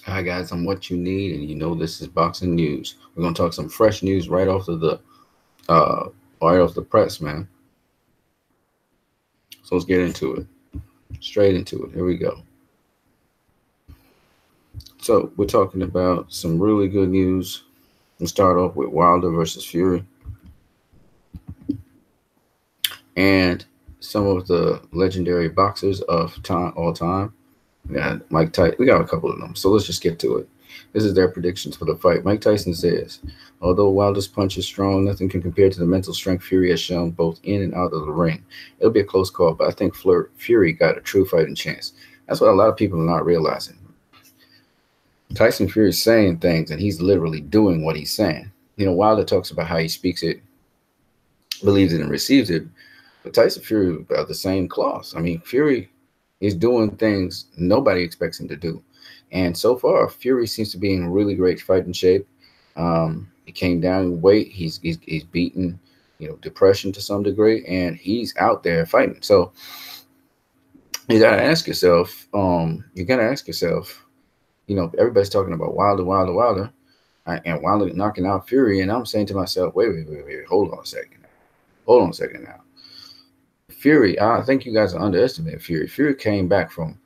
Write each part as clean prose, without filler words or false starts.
Hi guys, I'm what you need, and you know this is boxing news. We're gonna talk some fresh news uh right off the press, man. So let's get into it. Straight into it. Here we go. So we're talking about some really good news. We'll start off with Wilder versus Fury, and some of the legendary boxers of time all time. We got Mike Tyson. We got a couple of them. So let's just get to it. This is their predictions for the fight. Mike Tyson says, although Wilder's punch is strong, nothing can compare to the mental strength Fury has shown both in and out of the ring. It'll be a close call, but I think Fury got a true fighting chance. That's what a lot of people are not realizing. Tyson Fury is saying things, and he's literally doing what he's saying. Wilder talks about how he speaks it, believes it, and receives it. But Tyson Fury are the same cloth. I mean, Fury is doing things nobody expects him to do. And so far, Fury seems to be in really great fighting shape. He came down in weight. He's beaten, depression to some degree, and he's out there fighting. So you gotta ask yourself. Everybody's talking about Wilder, and Wilder knocking out Fury, and I'm saying to myself, wait, hold on a second, now. Fury, I think you guys are underestimating Fury. Fury came back from,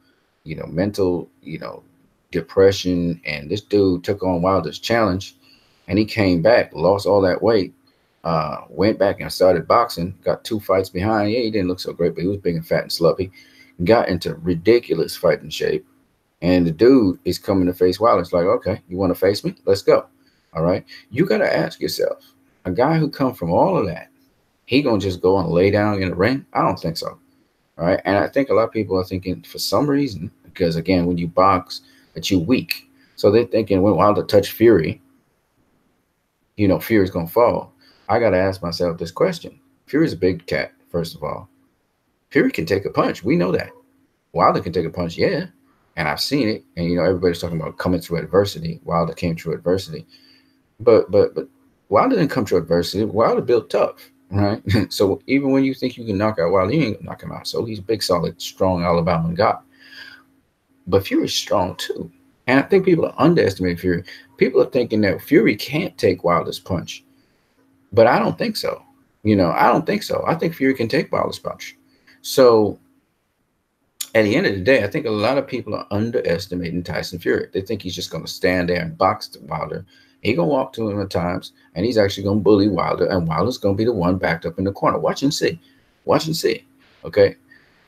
mental, depression, and this dude took on Wilder's challenge, and he came back, lost all that weight, went back and started boxing, got 2 fights behind. Yeah, he didn't look so great, but he was big and fat and sloppy. Got into ridiculous fighting shape, and the dude is coming to face Wilder. It's like, okay, you want to face me? Let's go. All right. You got to ask yourself, a guy who come from all of that, he gonna just go and lay down in the ring? I don't think so. All right. And I think a lot of people are thinking for some reason, because again, when you box, that you weak. So they're thinking when Wilder touch Fury, Fury's gonna fall. I gotta ask myself this question. Fury's a big cat, first of all. Fury can take a punch. We know that. Wilder can take a punch, yeah. And I've seen it. And everybody's talking about coming through adversity. Wilder came through adversity. But Wilder didn't come through adversity. Wilder built tough. Right. So even when you think you can knock out Wilder, you ain't gonna knock him out. So he's a big, solid, strong Alabama guy. But Fury's strong too. And I think people are underestimating Fury. People are thinking that Fury can't take Wilder's punch. But I don't think so. I don't think so. I think Fury can take Wilder's punch. So at the end of the day, I think a lot of people are underestimating Tyson Fury. They think he's just going to stand there and box Wilder. He's going to walk to him at times, and he's actually going to bully Wilder, and Wilder's going to be the one backed up in the corner. Watch and see. Watch and see. Okay?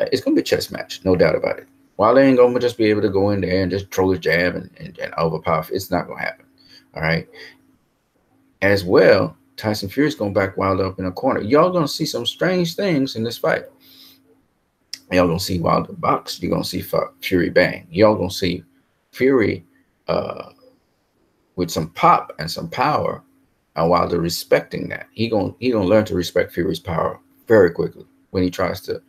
It's going to be a chess match, no doubt about it. Wilder ain't going to just be able to go in there and just throw his jab and overpower. It's not going to happen. All right? As well, Tyson Fury's going to back Wilder up in the corner. Y'all going to see some strange things in this fight. Y'all gonna see Wilder box. You're gonna see Fury bang. Y'all gonna see Fury with some pop and some power, and Wilder respecting that. He gonna learn to respect Fury's power very quickly when he tries to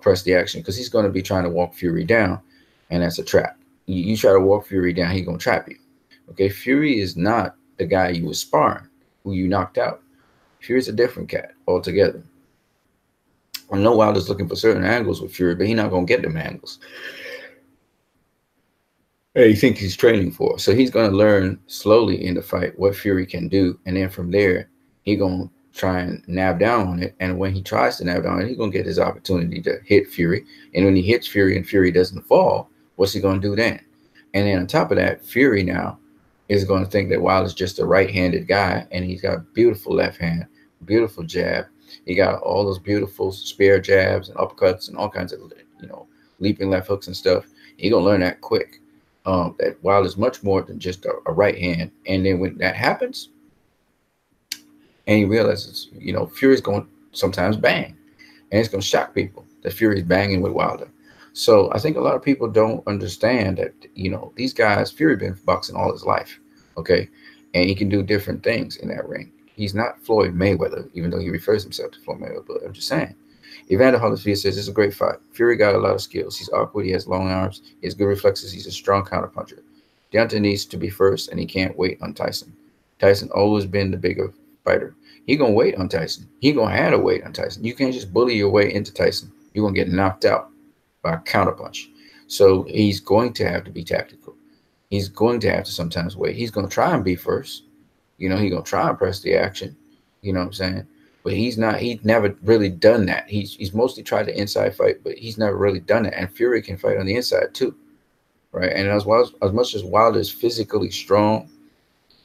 press the action, because he's gonna be trying to walk Fury down, and that's a trap. You try to walk Fury down, he's gonna trap you. Okay, Fury is not the guy you was sparring, who you knocked out. Fury's a different cat altogether. I know Wilder's looking for certain angles with Fury, but he's not going to get them angles. He thinks he's training for. So he's going to learn slowly in the fight what Fury can do. And then from there, he's going to try and nab down on it. And when he tries to nab down on it, he's going to get his opportunity to hit Fury. And when he hits Fury and Fury doesn't fall, what's he going to do then? And then on top of that, Fury now is going to think that Wilder's just a right-handed guy, and he's got beautiful left hand, beautiful jab. He got all those beautiful spear jabs and uppercuts and all kinds of, leaping left hooks and stuff. He gonna learn that quick. That Wilder's much more than just a right hand. And then when that happens, and he realizes, Fury's going to sometimes bang, and it's gonna shock people that Fury's banging with Wilder. So I think a lot of people don't understand that, these guys, Fury been boxing all his life, okay, and he can do different things in that ring. He's not Floyd Mayweather, even though he refers himself to Floyd Mayweather, but I'm just saying. Evander Holyfield says it's a great fight. Fury got a lot of skills. He's awkward. He has long arms. He has good reflexes. He's a strong counterpuncher. Deontay needs to be first, and he can't wait on Tyson. Tyson always been the bigger fighter. He going to wait on Tyson. He going to have to wait on Tyson. You can't just bully your way into Tyson. You're going to get knocked out by a counterpunch. So he's going to have to be tactical. He's going to have to sometimes wait. He's going to try and be first. You know, he's going to try and press the action. You know what I'm saying? But he's not. He's never really done that. He's mostly tried the inside fight, but he's never really done that. And Fury can fight on the inside too, right? And as much as Wilder is physically strong,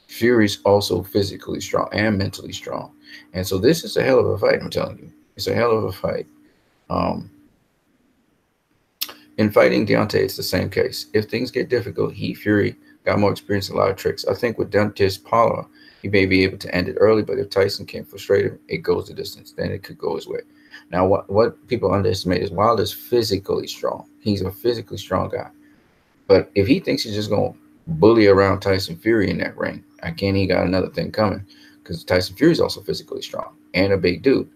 Fury's also physically strong and mentally strong. And so this is a hell of a fight. I'm telling you, it's a hell of a fight. Um, In fighting Deontay, it's the same case. If things get difficult, Fury got more experience, a lot of tricks. I think with Deontay's Paula, he may be able to end it early, but if Tyson can frustrate him, it goes the distance. Then it could go his way. Now, what people underestimate is Wilder's physically strong. He's a physically strong guy. But if he thinks he's just going to bully around Tyson Fury in that ring, again, he got another thing coming, because Tyson Fury is also physically strong and a big dude.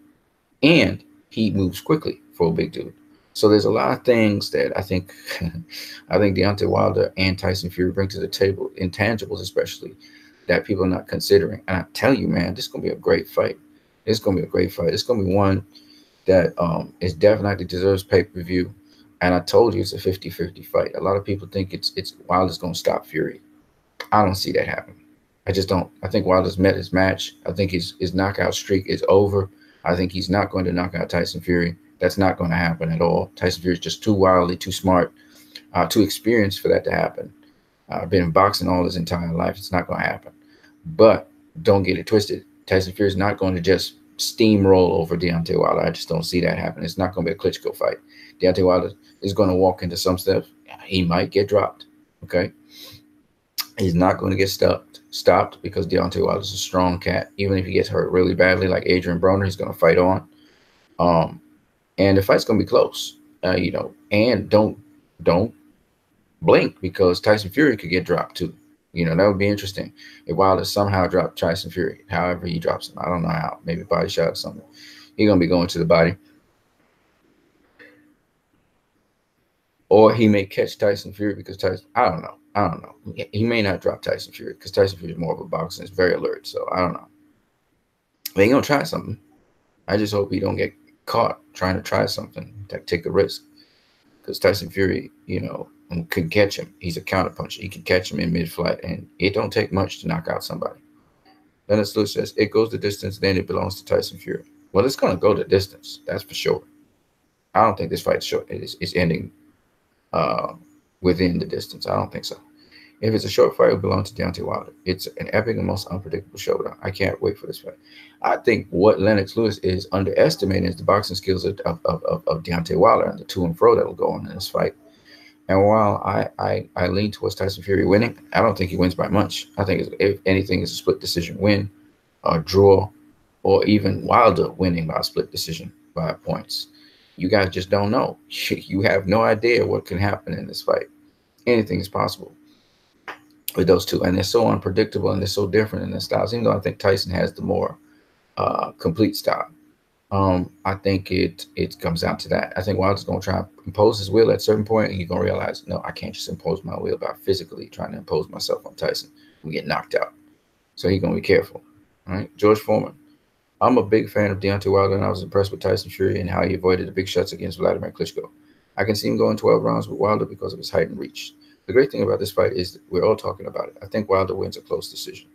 And he moves quickly for a big dude. So there's a lot of things that I think Deontay Wilder and Tyson Fury bring to the table, intangibles especially, that people are not considering. And I tell you, man, this is gonna be a great fight. It's gonna be a great fight. It's gonna be one that is definitely deserves pay-per-view. And I told you it's a 50-50 fight. A lot of people think it's Wilder's gonna stop Fury. I don't see that happening. I just don't. I think Wilder's met his match. I think his knockout streak is over. I think he's not going to knock out Tyson Fury. That's not going to happen at all. Tyson Fury is just too wildly, too smart, too experienced for that to happen. Been in boxing all his entire life. It's not going to happen. But don't get it twisted. Tyson Fury is not going to just steamroll over Deontay Wilder. I just don't see that happening. It's not going to be a Klitschko fight. Deontay Wilder is going to walk into some stuff. He might get dropped. Okay. He's not going to get stopped because Deontay Wilder is a strong cat. Even if he gets hurt really badly, like Adrian Broner, he's going to fight on. And the fight's going to be close, you know, and don't blink, because Tyson Fury could get dropped too. You know, that would be interesting if Wilder somehow dropped Tyson Fury, however he drops him. I don't know how, maybe body shot or something. He's going to be going to the body. Or he may catch Tyson Fury because Tyson, I don't know. He may not drop Tyson Fury because Tyson Fury is more of a boxer and is very alert. So I don't know. But he's going to try something. I just hope he don't get caught trying to try something, take a risk, because Tyson Fury, you know, can catch him. He's a counterpuncher. He can catch him in mid-flight, and it don't take much to knock out somebody. Lennox Lewis says it goes the distance, then it belongs to Tyson Fury. Well, it's going to go the distance, that's for sure. I don't think this fight's short. It's ending within the distance. I don't think so. If it's a short fight, it will belong to Deontay Wilder. It's an epic and most unpredictable showdown. I can't wait for this fight. I think what Lennox Lewis is underestimating is the boxing skills of Deontay Wilder and the to and fro that will go on in this fight. And while I lean towards Tyson Fury winning, I don't think he wins by much. I think if anything, it's a split decision win, a draw, or even Wilder winning by a split decision by points. You guys just don't know. You have no idea what can happen in this fight. Anything is possible with those two, and they're so unpredictable and they're so different in their styles. Even though I think Tyson has the more complete style, I think it comes down to that. I think Wilder's going to try to impose his will at a certain point, and you're going to realize, no, I can't just impose my will by physically trying to impose myself on Tyson and get knocked out. So he's going to be careful. All right, George Foreman. I'm a big fan of Deontay Wilder, and I was impressed with Tyson Fury and how he avoided the big shots against Vladimir Klitschko. I can see him going 12 rounds with Wilder because of his height and reach. The great thing about this fight is that we're all talking about it. I think Wilder wins a close decision.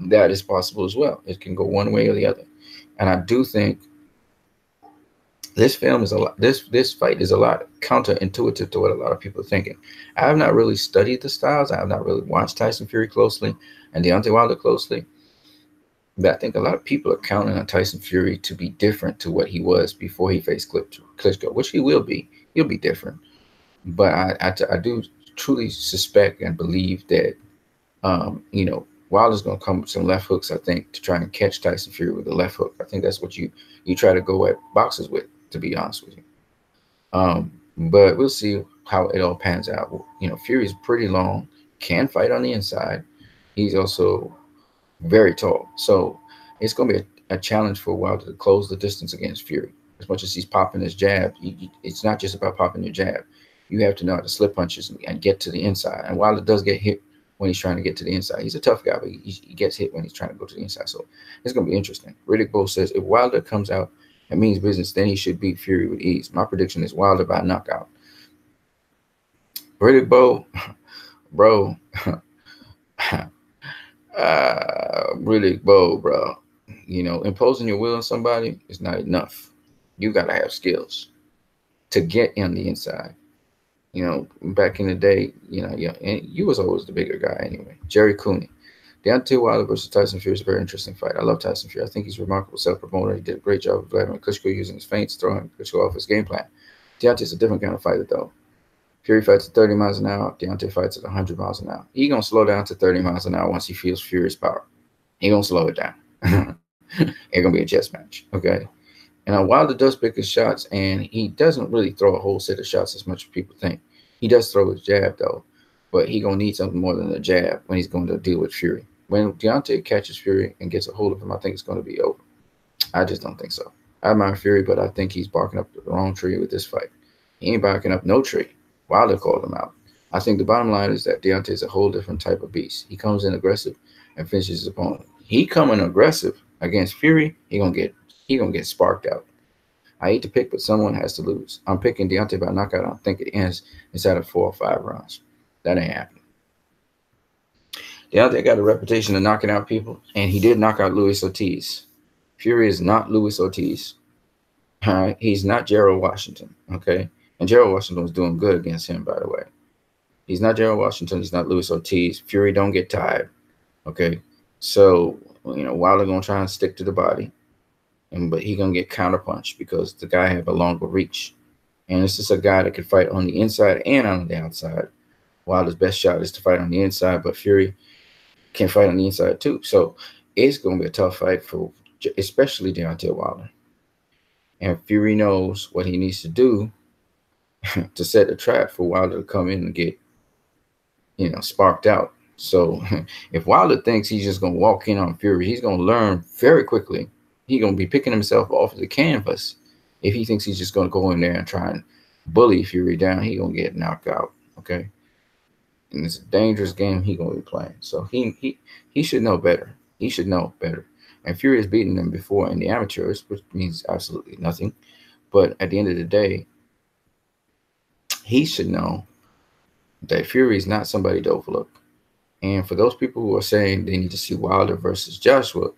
That is possible as well. It can go one way or the other. And I do think this film is a lot. This fight is a lot counterintuitive to what a lot of people are thinking. I have not really studied the styles. I have not really watched Tyson Fury closely and Deontay Wilder closely. But I think a lot of people are counting on Tyson Fury to be different to what he was before he faced Klitschko, which he will be. He'll be different. But I do truly suspect and believe that, you know, Wilder's going to come with some left hooks, I think, to try and catch Tyson Fury with a left hook. I think that's what you try to go at boxers with, to be honest with you. But we'll see how it all pans out. You know, Fury's pretty long, can fight on the inside. He's also very tall. So it's going to be a challenge for Wilder to close the distance against Fury. As much as he's popping his jab, it's not just about popping your jab. You have to know how to slip punches and get to the inside. And Wilder does get hit when he's trying to get to the inside. He's a tough guy, but he gets hit when he's trying to go to the inside. So it's going to be interesting. Riddick Bowe says, if Wilder comes out and means business, then he should beat Fury with ease. My prediction is Wilder by knockout. Riddick Bowe, bro, really bold, bro. You know, imposing your will on somebody is not enough. You gotta have skills to get on the inside. You know, back in the day, you know, yeah, and you was always the bigger guy anyway. Jerry Cooney. Deontay Wilder versus Tyson Fury is a very interesting fight. I love Tyson Fury. I think he's a remarkable self-promoter. He did a great job of Vladimir Klitschko using his feints, throwing Klitschko off his game plan. Deontay's a different kind of fighter, though. Fury fights at 30 miles an hour. Deontay fights at 100 miles an hour. He gonna slow down to 30 miles an hour once he feels Fury's power. He gonna slow it down. It's gonna be a chess match, okay? And Wilder does pick his shots, and he doesn't really throw a whole set of shots as much as people think. He does throw his jab, though, but he gonna need something more than a jab when he's going to deal with Fury. When Deontay catches Fury and gets a hold of him, I think it's going to be over. I just don't think so. I admire Fury, but I think he's barking up the wrong tree with this fight. He ain't barking up no tree. Wilder called him out. I think the bottom line is that Deontay is a whole different type of beast. He comes in aggressive and finishes his opponent. He coming aggressive against Fury, he gonna get sparked out. I hate to pick, but someone has to lose. I'm picking Deontay by knockout. I don't think it ends inside of 4 or 5 rounds. That ain't happening. Deontay got a reputation of knocking out people, and he did knock out Luis Ortiz. Fury is not Luis Ortiz. All right? He's not Gerald Washington, okay? And Gerald Washington was doing good against him, by the way. He's not Gerald Washington. He's not Luis Ortiz. Fury don't get tired, okay? So, you know, Wilder going to try and stick to the body, but he going to get counterpunched because the guy have a longer reach. And this is a guy that can fight on the inside and on the outside. Wilder's best shot is to fight on the inside, but Fury can fight on the inside too. So it's going to be a tough fight for especially Deontay Wilder. And Fury knows what he needs to do to set a trap for Wilder to come in and get, you know, sparked out. So if Wilder thinks he's just going to walk in on Fury, he's going to learn very quickly. He's going to be picking himself off the canvas. If he thinks he's just going to go in there and try and bully Fury down, he's going to get knocked out, okay? And it's a dangerous game he's going to be playing. So he should know better. He should know better. And Fury has beaten him before in the amateurs, which means absolutely nothing. But at the end of the day, he should know that Fury is not somebody to overlook. And for those people who are saying they need to see Wilder versus Joshua,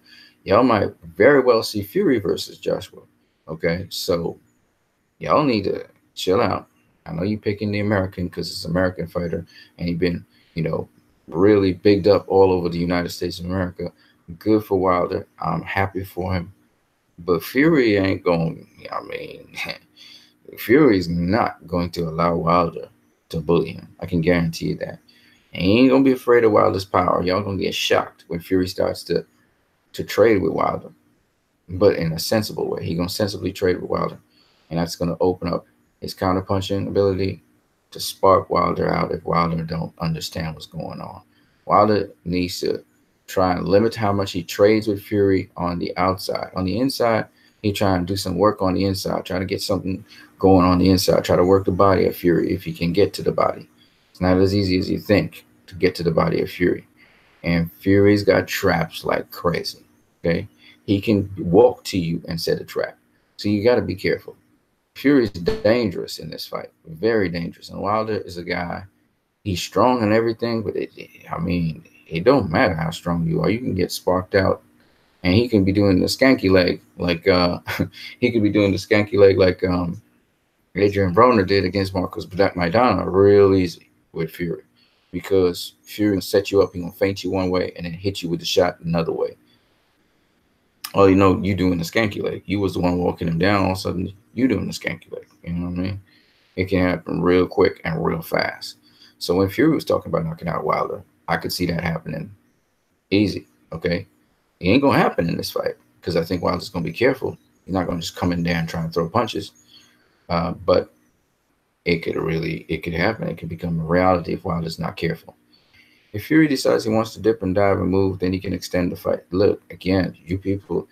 y'all might very well see Fury versus Joshua. Okay, so y'all need to chill out. I know you're picking the American because it's an American fighter, and he's been, you know, really bigged up all over the United States of America. Good for Wilder. I'm happy for him. But Fury ain't going, I mean, Fury's not going to allow Wilder to bully him. I can guarantee you that. And he ain't going to be afraid of Wilder's power. Y'all going to get shocked when Fury starts to trade with Wilder. But in a sensible way. He's going to sensibly trade with Wilder. And that's going to open up his counterpunching ability to spark Wilder out if Wilder don't understand what's going on. Wilder needs to try and limit how much he trades with Fury on the outside. On the inside, he try and do some work on the inside, try to get something going on the inside, try to work the body of Fury if he can get to the body. It's not as easy as you think to get to the body of Fury. And Fury's got traps like crazy, okay? He can walk to you and set a trap. So you got to be careful. Fury's dangerous in this fight, very dangerous. And Wilder is a guy, he's strong and everything, but I mean, it don't matter how strong you are. You can get sparked out, and he can be doing the skanky leg like he could be doing the skanky leg like Adrian Broner did against Marcos Maidana real easy with Fury, because Fury will set you up. He gonna feint you one way and then hit you with the shot another way. Oh, you know, you doing the skanky leg. You was the one walking him down. All of a sudden, you doing the skanky leg. You know what I mean? It can happen real quick and real fast. So when Fury was talking about knocking out Wilder, I could see that happening easy, okay? It ain't going to happen in this fight because I think Wilder's going to be careful. He's not going to just come in there and try and throw punches. But it could happen. It could become a reality if Wilder's not careful. If Fury decides he wants to dip and dive and move, then he can extend the fight. Look, again, you people,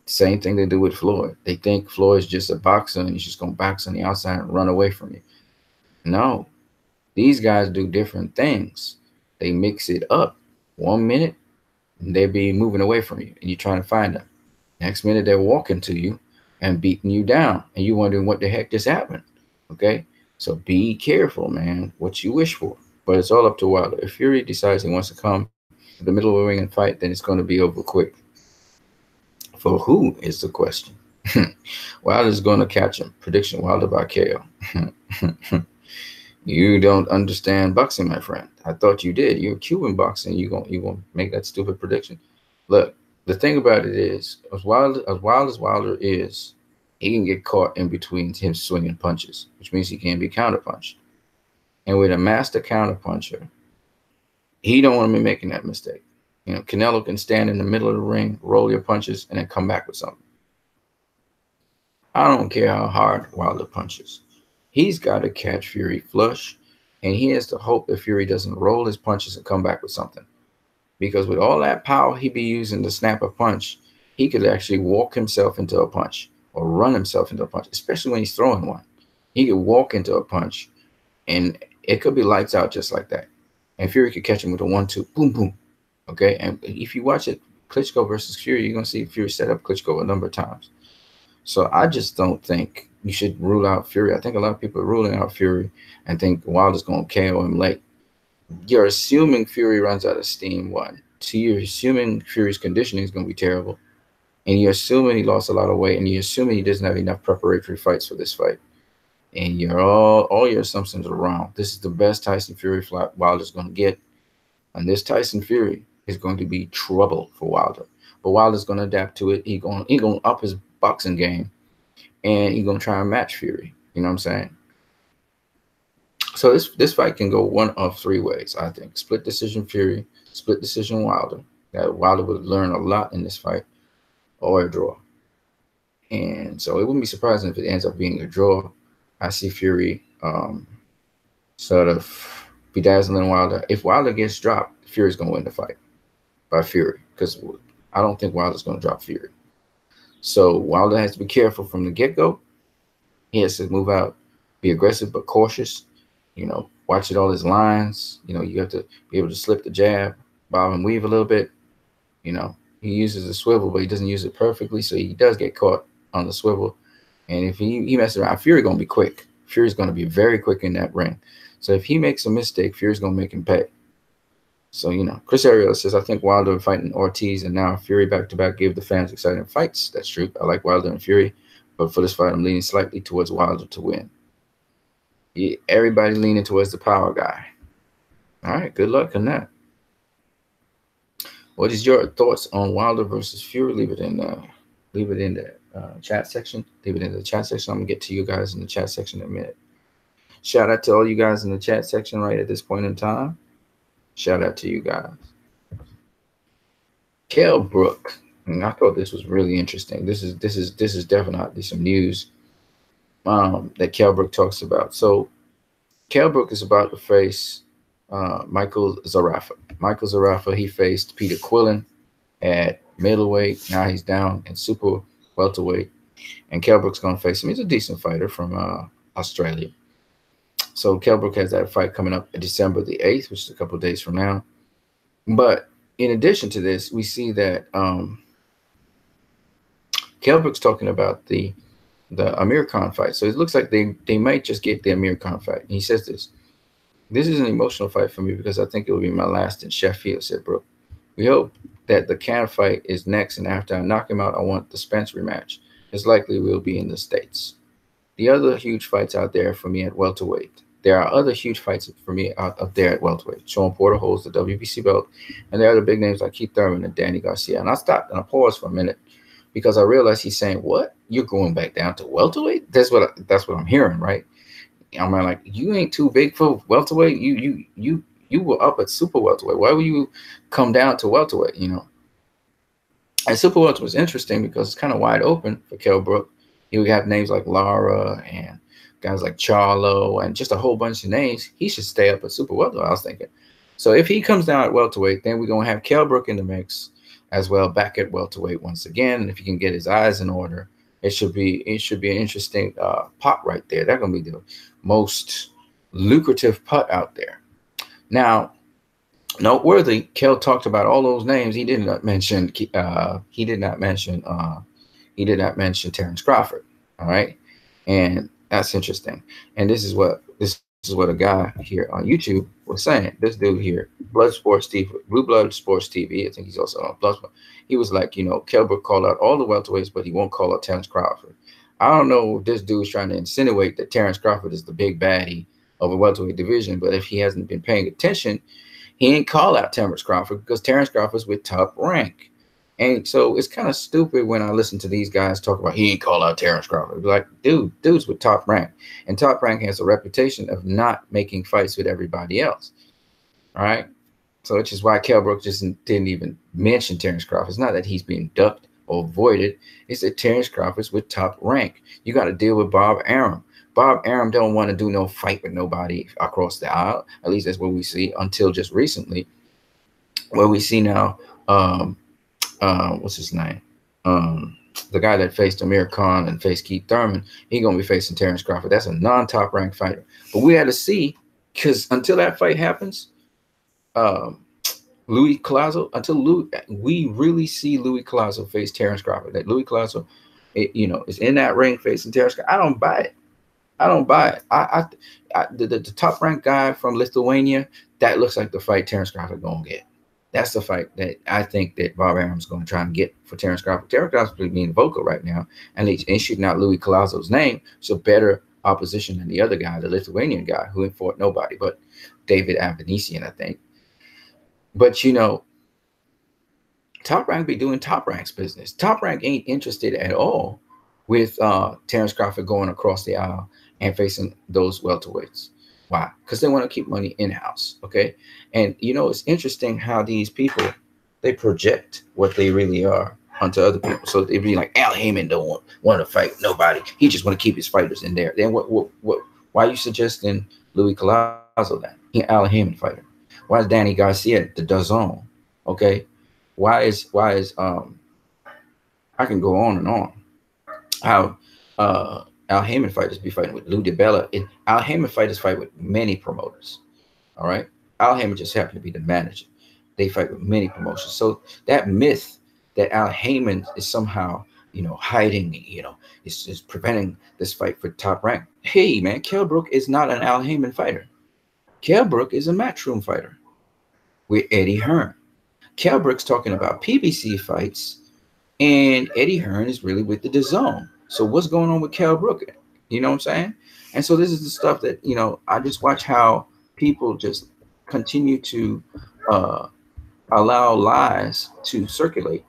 same thing they do with Floyd. They think Floyd's just a boxer and he's just going to box on the outside and run away from you. No, these guys do different things. They mix it up. 1 minute, they'll be moving away from you, and you're trying to find them. Next minute, they're walking to you and beating you down, and you're wondering what the heck just happened, okay? So be careful, man, what you wish for. But it's all up to Wilder. If Fury decides he wants to come to the middle of the ring and fight, then it's going to be over quick. For who is the question? Wilder's going to catch him. Prediction: Wilder by KO. You don't understand boxing, my friend. I thought you did. You're Cuban boxing. You gonna make that stupid prediction? Look, the thing about it is, as wild as Wilder is, he can get caught in between him swinging punches, which means he can be counterpunched. And with a master counterpuncher, he don't want to be making that mistake. You know, Canelo can stand in the middle of the ring, roll your punches, and then come back with something. I don't care how hard Wilder punches. He's got to catch Fury flush, and he has to hope that Fury doesn't roll his punches and come back with something. Because with all that power he be using to snap a punch, he could actually walk himself into a punch or run himself into a punch, especially when he's throwing one. He could walk into a punch, and it could be lights out just like that. And Fury could catch him with a 1-2, boom, boom. Okay, and if you watch it, Klitschko versus Fury, you're going to see Fury set up Klitschko a number of times. So I just don't think you should rule out Fury. I think a lot of people are ruling out Fury and think Wilder's going to KO him late. You're assuming Fury runs out of steam, one. Two, you're assuming Fury's conditioning is going to be terrible. And you're assuming he lost a lot of weight, and you're assuming he doesn't have enough preparatory fights for this fight. And you're all your assumptions are wrong. This is the best Tyson Fury fight Wilder's going to get. And this Tyson Fury is going to be trouble for Wilder. But Wilder's going to adapt to it. He's going to up his boxing game, and he's going to try and match Fury. You know what I'm saying? So this fight can go one of three ways, I think. Split decision Fury, split decision Wilder. That Wilder would learn a lot in this fight, or a draw. And so it wouldn't be surprising if it ends up being a draw. I see Fury sort of bedazzling Wilder. If Wilder gets dropped, Fury's going to win the fight by Fury, because I don't think Wilder's going to drop Fury. So Wilder has to be careful from the get-go. He has to move out, be aggressive but cautious. You know, watch it all his lines. You know, you have to be able to slip the jab, bob and weave a little bit. You know, he uses a swivel, but he doesn't use it perfectly, so he does get caught on the swivel. And if he messes around, Fury's going to be quick. Fury's going to be very quick in that ring. So if he makes a mistake, Fury's going to make him pay. So, you know, Chris Ariel says, I think Wilder fighting Ortiz and now Fury back-to-back give the fans exciting fights. That's true. I like Wilder and Fury. But for this fight, I'm leaning slightly towards Wilder to win. Yeah, everybody leaning towards the power guy. All right, good luck on that. What is your thoughts on Wilder versus Fury? Leave it in the chat section. Leave it in the chat section. I'm going to get to you guys in the chat section in a minute. Shout out to all you guys in the chat section right at this point in time. Shout out to you guys. Kell Brook. And I thought this was really interesting. This is definitely some news that Kell Brook talks about. So Kell Brook is about to face Michael Zarafa. Michael Zarafa, he faced Peter Quillen at middleweight. Now he's down in super welterweight. And Kell Brook's going to face him. He's a decent fighter from Australia. So Kell Brook has that fight coming up December the 8th, which is a couple of days from now. But in addition to this, we see that Kell Brook's talking about the Amir Khan fight. So it looks like they might just get the Amir Khan fight. And he says this is an emotional fight for me because I think it will be my last in Sheffield, said Brook. We hope that the Khan fight is next, and after I knock him out, I want the Spence rematch. It's likely we'll be in the States. The other huge fights out there for me at welterweight. There are other huge fights for me out up there at welterweight. Sean Porter holds the WBC belt, and there are the big names like Keith Thurman and Danny Garcia. And I stopped and I paused for a minute because I realized he's saying, "What? You're going back down to welterweight?" That's what I'm hearing, right? I'm like, you ain't too big for welterweight. You were up at super welterweight. Why would you come down to welterweight? You know. And super welterweight was interesting because it's kind of wide open for Kell Brook. You would have names like Lara and guys like Charlo and just a whole bunch of names. He should stay up at super welterweight, I was thinking. So if he comes down at welterweight, then we're going to have Kell Brook in the mix as well, back at welterweight once again. And if he can get his eyes in order, it should be an interesting pot right there. That's going to be the most lucrative putt out there. Now, noteworthy, Kell talked about all those names. He did not mention Terrence Crawford. All right. And that's interesting. And this is is what a guy here on YouTube was saying. This dude here, Blood Sports TV, Blue Blood Sports TV. I think he's also on Blood. He was like, you know, Kell Brook called out all the welterweights, but he won't call out Terrence Crawford. I don't know if this dude's trying to insinuate that Terrence Crawford is the big baddie of a welterweight division, but if he hasn't been paying attention, he ain't call out Terrence Crawford because Terrence Crawford's with Top Rank. And so it's kind of stupid when I listen to these guys talk about he ain't call out Terrence Crawford. Like, dude's with Top Rank. And Top Rank has a reputation of not making fights with everybody else. All right? So which is why Kell Brook just didn't even mention Terrence Crawford. It's not that he's being ducked or avoided. It's that Terrence Crawford's with Top Rank. You got to deal with Bob Arum. Bob Arum don't want to do no fight with nobody across the aisle. At least that's what we see until just recently. Where we see now what's his name? The guy that faced Amir Khan and faced Keith Thurman, he gonna be facing Terrence Crawford. That's a non-top ranked fighter. But we had to see, because until that fight happens, Louis Collazo, we really see Louis Collazo face Terrence Crawford. That Louis Collazo, you know, is in that ring facing Terrence Crawford. I don't buy it. I don't buy it. The top ranked guy from Lithuania, that looks like the fight Terrence Crawford gonna get. That's the fight that I think that Bob Arum's going to try and get for Terrence Crawford. Terrence Crawford's being vocal right now, and he's shooting out Louis Collazo's name. So better opposition than the other guy, the Lithuanian guy, who ain't fought nobody but David Avanesian, I think. But, you know, Top Rank be doing Top Rank's business. Top Rank ain't interested at all with Terrence Crawford going across the aisle and facing those welterweights. Why? Because they want to keep money in-house, okay? And, you know, it's interesting how these people, they project what they really are onto other people. So they'd be like, Al Heyman don't want to fight nobody. He just want to keep his fighters in there. Then why are you suggesting Louis Collazo then? He's an Al Heyman fighter. Why is Danny Garcia the DAZN? Okay? Why is I can go on and on. How Al Heyman fighters be fighting with Lou DiBella. Al Heyman fighters fight with many promoters. All right. Al Heyman just happened to be the manager. They fight with many promotions. So that myth that Al Heyman is somehow, you know, hiding, you know, is preventing this fight for Top Rank. Hey, man, Kell Brook is not an Al Heyman fighter. Kell Brook is a matchroom fighter with Eddie Hearn. Kell Brook's talking about PBC fights, and Eddie Hearn is really with the DAZN. So what's going on with Kell Brook? You know what I'm saying? And so this is the stuff that, you know, I just watch how people just continue to allow lies to circulate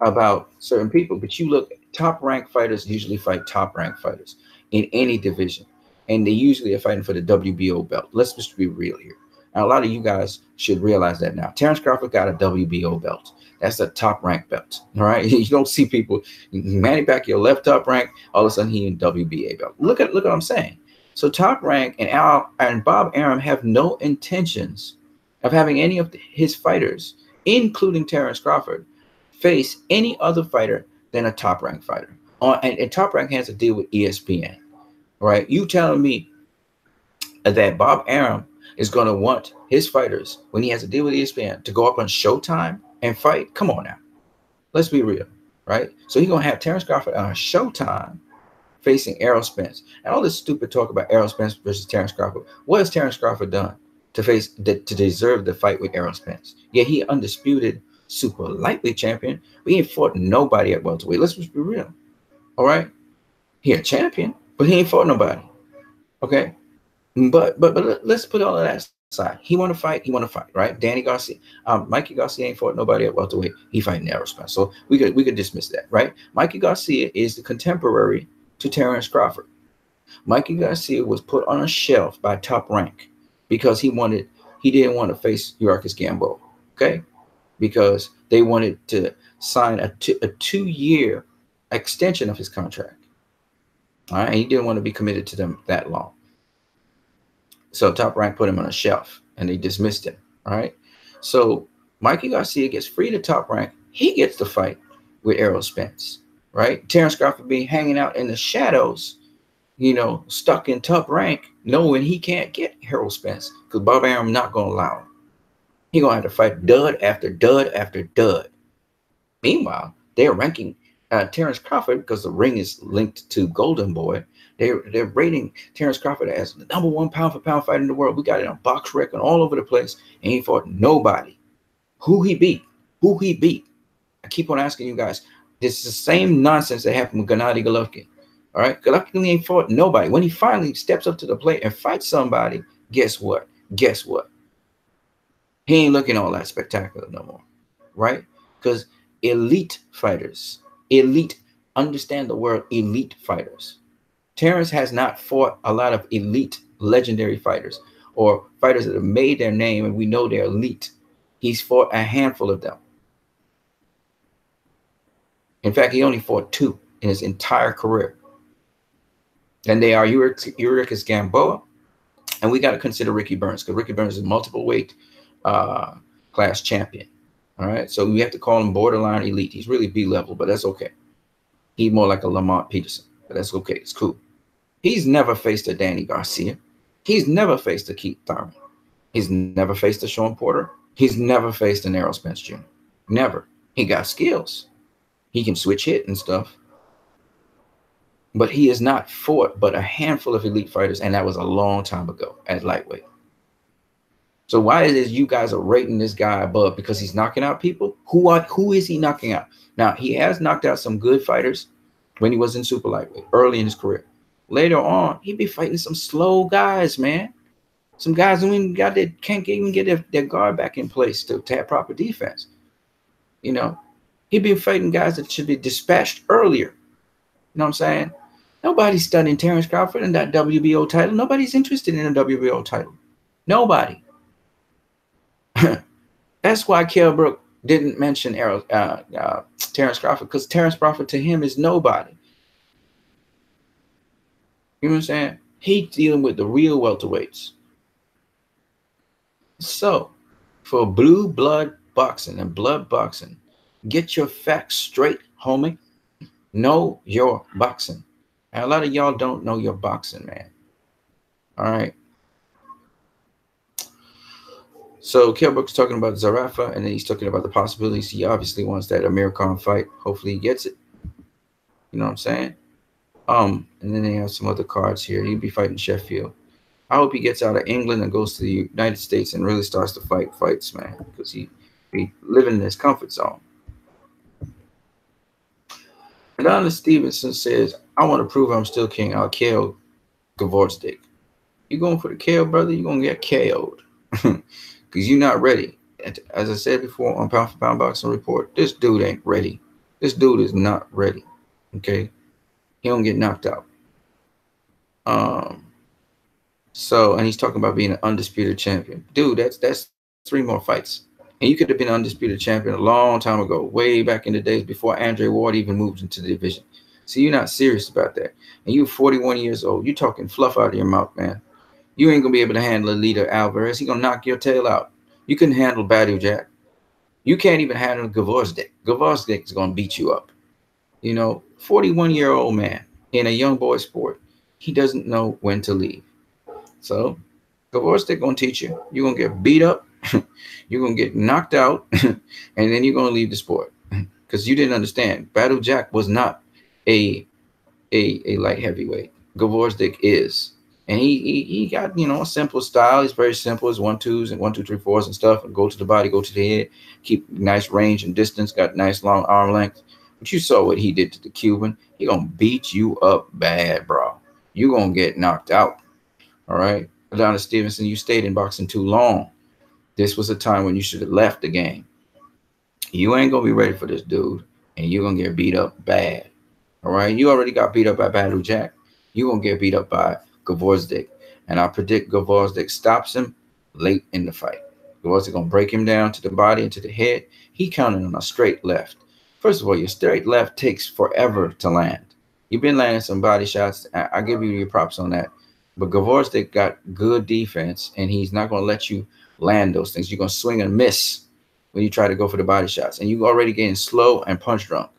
about certain people. But you look, top ranked fighters usually fight top ranked fighters in any division. And they usually are fighting for the WBO belt. Let's just be real here. Now, a lot of you guys should realize that now. Terrence Crawford got a WBO belt. That's a top rank belt. All right. You don't see people, Manny Pacquiao left top rank, all of a sudden he in WBA belt. Look at what I'm saying. So Top Rank and Bob Arum have no intentions of having any of his fighters, including Terrence Crawford, face any other fighter than a Top Rank fighter. And Top Rank has to deal with ESPN. All right. You telling me that Bob Arum is going to want his fighters, when he has to deal with ESPN, to go up on Showtime and fight? Come on now. Let's be real, right? So he's going to have Terrence Crawford on Showtime facing Errol Spence. And all this stupid talk about Errol Spence versus Terrence Crawford. What has Terrence Crawford done to deserve the fight with Errol Spence? Yeah, he undisputed super lightweight champion, but he ain't fought nobody at welterweight. Let's just be real. All right? He a champion, but he ain't fought nobody. Okay? But let's put all of that aside. He want to fight, right? Danny Garcia, Mikey Garcia ain't fought nobody at welterweight. He fighting Errol Spence. So we could dismiss that, right? Mikey Garcia is the contemporary to Terrence Crawford. Mikey Garcia was put on a shelf by Top Rank because he didn't want to face Urquis Gamboa, okay? Because they wanted to sign a 2-year extension of his contract. All right, and he didn't want to be committed to them that long. So Top Rank put him on a shelf and they dismissed him. All right. So Mikey Garcia gets free to Top Rank. He gets the fight with Errol Spence. Right. Terrence Crawford be hanging out in the shadows, you know, stuck in Top Rank, knowing he can't get Errol Spence because Bob Arum not going to allow him. He going to have to fight dud after dud after dud. Meanwhile, they're ranking Terrence Crawford, because the ring is linked to Golden Boy. They're rating Terrence Crawford as the #1 pound for pound fighter in the world. We got it on box record all over the place, and he fought nobody. Who he beat? Who he beat? I keep on asking you guys. This is the same nonsense that happened with Gennady Golovkin. All right, Golovkin ain't fought nobody. When he finally steps up to the plate and fights somebody, guess what? Guess what? He ain't looking all that spectacular no more, right? Because elite fighters, elite, understand the word elite fighters. Terrence has not fought a lot of elite, legendary fighters or fighters that have made their name and we know they're elite. He's fought a handful of them. In fact, he only fought 2 in his entire career. And they are Euricus Gamboa, and we got to consider Ricky Burns, because Ricky Burns is a multiple weight class champion. All right, so we have to call him borderline elite. He's really B-level, but that's okay. He's more like a Lamont Peterson, but that's okay. It's cool. He's never faced a Danny Garcia. He's never faced a Keith Thurman. He's never faced a Sean Porter. He's never faced an Errol Spence Jr. Never. He got skills. He can switch hit and stuff. But he has not fought but a handful of elite fighters, and that was a long time ago at lightweight. So why is it you guys are rating this guy above? Because he's knocking out people? Who is he knocking out? Now, he has knocked out some good fighters when he was in super lightweight, early in his career. Later on, he'd be fighting some slow guys, man. Some guys who can't even get their guard back in place to have proper defense. You know, he'd be fighting guys that should be dispatched earlier. You know what I'm saying? Nobody's studying Terrence Crawford and that WBO title. Nobody's interested in a WBO title. Nobody. That's why Kell Brook didn't mention Terrence Crawford, because Terrence Crawford to him is nobody. You know what I'm saying? He's dealing with the real welterweights. So, for blue blood boxing and blood boxing, get your facts straight, homie. Know your boxing. And a lot of y'all don't know your boxing, man. All right. So Kell Brook's talking about Zarafa, and then he's talking about the possibilities. He obviously wants that Amir Khan fight. Hopefully he gets it. You know what I'm saying? And then they have some other cards here. He'll be fighting Sheffield. I hope he gets out of England and goes to the United States and really starts to fight fights, man, because he living in his comfort zone. Adonis Stevenson says, I want to prove I'm still king. I'll KO Gvozdyk. You going for the KO, brother? You're going to get KO'd because you're not ready. As I said before on Pound for Pound Boxing Report, this dude ain't ready. This dude is not ready. Okay? He don't get knocked out. So, and he's talking about being an undisputed champion. Dude, that's 3 more fights. And you could have been an undisputed champion a long time ago, way back in the days before Andre Ward even moved into the division. So you're not serious about that. And you're 41 years old. You're talking fluff out of your mouth, man. You ain't going to be able to handle Alida Alvarez. He's going to knock your tail out. You couldn't handle Badou Jack. You can't even handle Gvozdyk. Gvozdyk is going to beat you up. You know, 41-year-old man in a young boy sport. He doesn't know when to leave. So Gvozdyk going to teach you. You're going to get beat up. You're going to get knocked out. And then you're going to leave the sport. Because you didn't understand. Badou Jack was not a light heavyweight. Gvozdyk is. And he got, you know, a simple style. He's very simple. It's 1-2s and 1-2-3-4s and stuff. And go to the body, go to the head. Keep nice range and distance. Got nice long arm length. But you saw what he did to the Cuban. He going to beat you up bad, bro. You're going to get knocked out. All right? Adonis Stevenson, you stayed in boxing too long. This was a time when you should have left the game. You ain't going to be ready for this dude. And you're going to get beat up bad. All right? You already got beat up by Badou Jack. You're going to get beat up by Gvozdyk. And I predict Gvozdyk stops him late in the fight. Gvozdyk going to break him down to the body and to the head. He counted on a straight left. First of all, your straight left takes forever to land. You've been landing some body shots. I give you your props on that. But Gvozdyk got good defense, and he's not going to let you land those things. You're going to swing and miss when you try to go for the body shots. And you're already getting slow and punch drunk.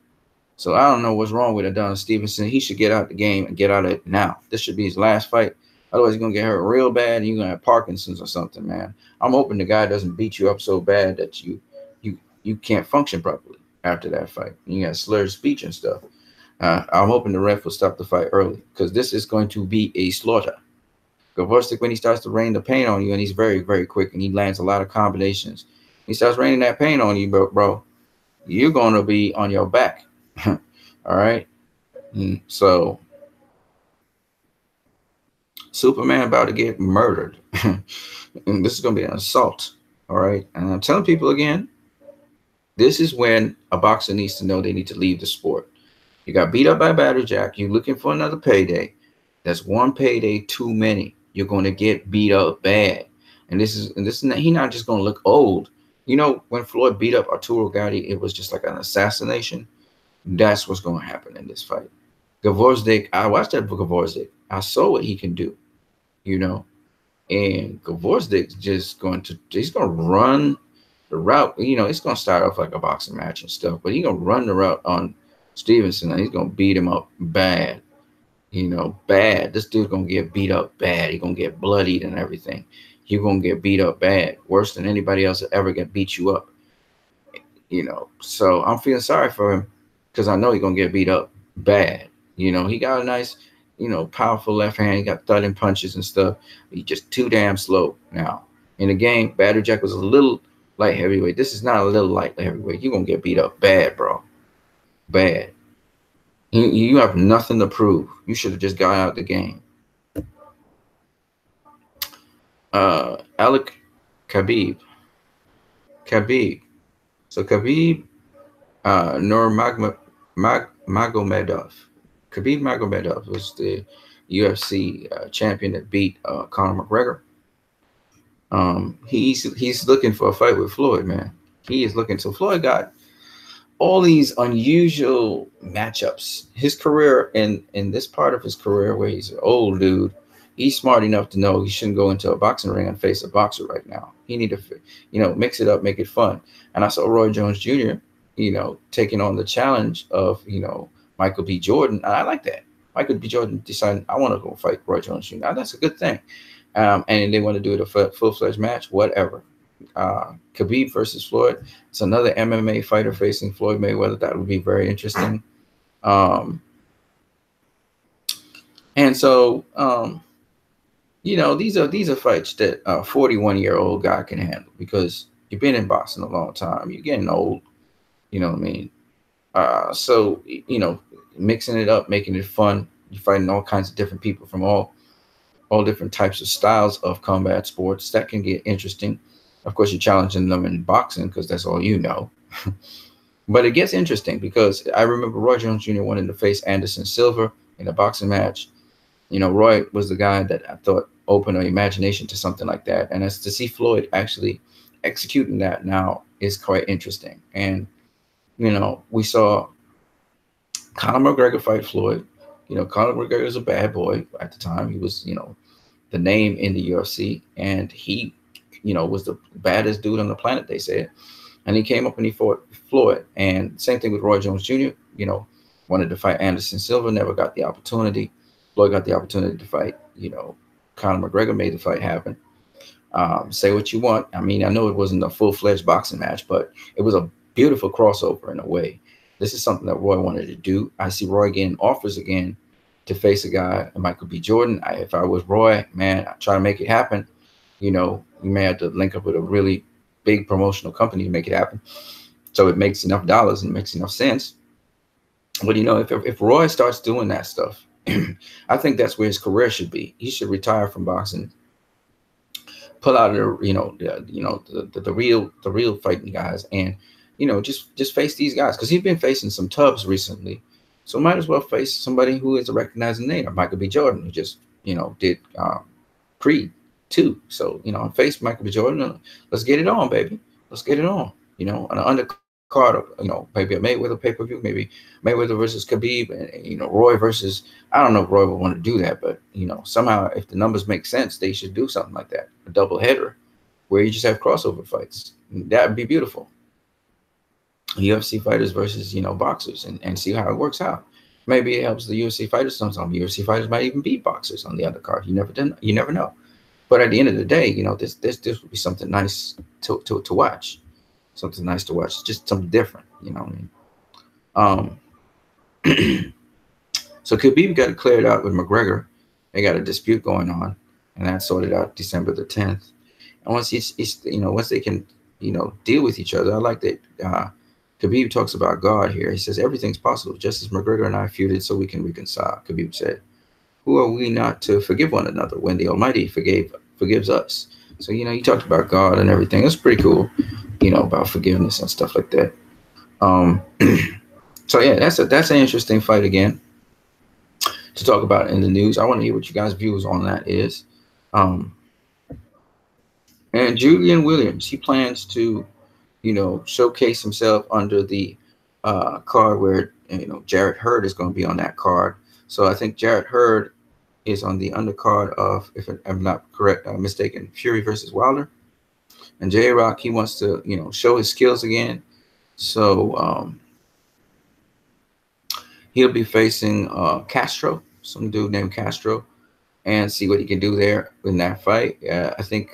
So I don't know what's wrong with Adonis Stevenson. He should get out the game and get out of it now. This should be his last fight. Otherwise, he's going to get hurt real bad, and you're going to have Parkinson's or something, man. I'm hoping the guy doesn't beat you up so bad that you can't function properly after that fight. You got slurred speech and stuff. I'm hoping the ref will stop the fight early because this is going to be a slaughter. Gvozdyk, when he starts to rain the pain on you, and he's very, very quick, and he lands a lot of combinations. He starts raining that pain on you, bro, you're going to be on your back. All right? So, Superman about to get murdered. And this is going to be an assault. All right? And I'm telling people again, this is when a boxer needs to know they need to leave the sport. You got beat up by Battle Jack. You're looking for another payday. That's one payday too many. You're going to get beat up bad. And he's not just going to look old. You know, when Floyd beat up Arturo Gatti, it was just like an assassination. That's what's going to happen in this fight. Gvozdyk, I watched that book of Gvozdyk. I saw what he can do, you know. And Gvozdyk's just he's going to run the route. You know, it's going to start off like a boxing match and stuff, but he's going to run the route on Stevenson, and he's going to beat him up bad. You know, bad. This dude's going to get beat up bad. He's going to get bloodied and everything. You're going to get beat up bad, worse than anybody else that ever get beat you up. You know, so I'm feeling sorry for him because I know he's going to get beat up bad. You know, he got a nice, you know, powerful left hand. He got thudding punches and stuff. He's just too damn slow now. In the game, Battle Jack was a little light heavyweight. This is not a little light heavyweight. You're going to get beat up bad, bro. Bad. You have nothing to prove. You should have just got out the game. Alec Khabib. So Khabib Nurmagomedov. Khabib Magomedov was the UFC champion that beat Conor McGregor. He's looking for a fight with Floyd, man. He is looking. So Floyd got all these unusual matchups. His career, in this part of his career where he's an old dude, he's smart enough to know he shouldn't go into a boxing ring and face a boxer right now. He need to, you know, mix it up, make it fun. And I saw Roy Jones Jr., you know, taking on the challenge of, you know, Michael B. Jordan. And I like that. Michael B. Jordan decided, I want to go fight Roy Jones Jr. Now, that's a good thing. And they want to do it a full-fledged match, whatever. Khabib versus Floyd. It's another MMA fighter facing Floyd Mayweather. That would be very interesting. And so, you know, these are fights that a 41-year-old guy can handle because you've been in boxing a long time. You're getting old. You know what I mean? So, you know, mixing it up, making it fun. You're fighting all kinds of different people from all different types of styles of combat sports. That can get interesting. Of course, you're challenging them in boxing because that's all you know. But it gets interesting because I remember Roy Jones Jr. wanted to face Anderson Silva in a boxing match. You know, Roy was the guy that I thought opened our imagination to something like that. And as to see Floyd actually executing that now is quite interesting. And, you know, we saw Conor McGregor fight Floyd. You know, Conor McGregor was a bad boy at the time. He was, you know, the name in the UFC. And he, you know, was the baddest dude on the planet, they said. And he came up and he fought Floyd. And same thing with Roy Jones Jr., you know, wanted to fight Anderson Silva, never got the opportunity. Floyd got the opportunity to fight, you know, Conor McGregor made the fight happen. Say what you want. I mean, I know it wasn't a full-fledged boxing match, but it was a beautiful crossover in a way. This is something that Roy wanted to do. I see Roy getting offers again to face a guy, Michael B. Jordan. If I was Roy, man, I'd try to make it happen. You know, you may have to link up with a really big promotional company to make it happen. So it makes enough dollars and makes enough sense. But, you know, if Roy starts doing that stuff, I think that's where his career should be. He should retire from boxing, pull out of the real fighting guys, and, you know, just face these guys because he's been facing some tubs recently. So might as well face somebody who is a recognized name, like Michael B. Jordan, who just, you know, did Creed 2. So, you know, face Michael B. Jordan. Let's get it on, baby. Let's get it on. You know, on an undercard of, you know, maybe a Mayweather pay-per-view, maybe Mayweather versus Khabib, and, you know, Roy versus, I don't know if Roy would want to do that, but, you know, somehow if the numbers make sense, they should do something like that, a double header where you just have crossover fights. That would be beautiful. UFC fighters versus, you know, boxers, and see how it works out. Maybe it helps the UFC fighters. Sometimes UFC fighters might even beat boxers on the undercard. You never know. But at the end of the day, you know, this would be something nice to watch. Something nice to watch. Just something different, you know what I mean? So Khabib got to clear it out with McGregor. They got a dispute going on, and that's sorted out December the 10th. And once once they can, deal with each other, I like that. Khabib talks about God here. He says everything's possible, just as McGregor and I feuded, so we can reconcile. Khabib said, "Who are we not to forgive one another when the Almighty forgives us?" So he talked about God and everything. It's pretty cool, about forgiveness and stuff like that. So yeah, that's an interesting fight again to talk about in the news. I want to hear what you guys' views on that is. And Julian Williams, he plans to, showcase himself under the card where Jarrett Hurd is going to be on that card. So I think Jarrett Hurd is on the undercard of, if I'm not mistaken, Fury versus Wilder. And J-Rock, he wants to, show his skills again. So he'll be facing Castro, some dude named Castro, and see what he can do there in that fight. I think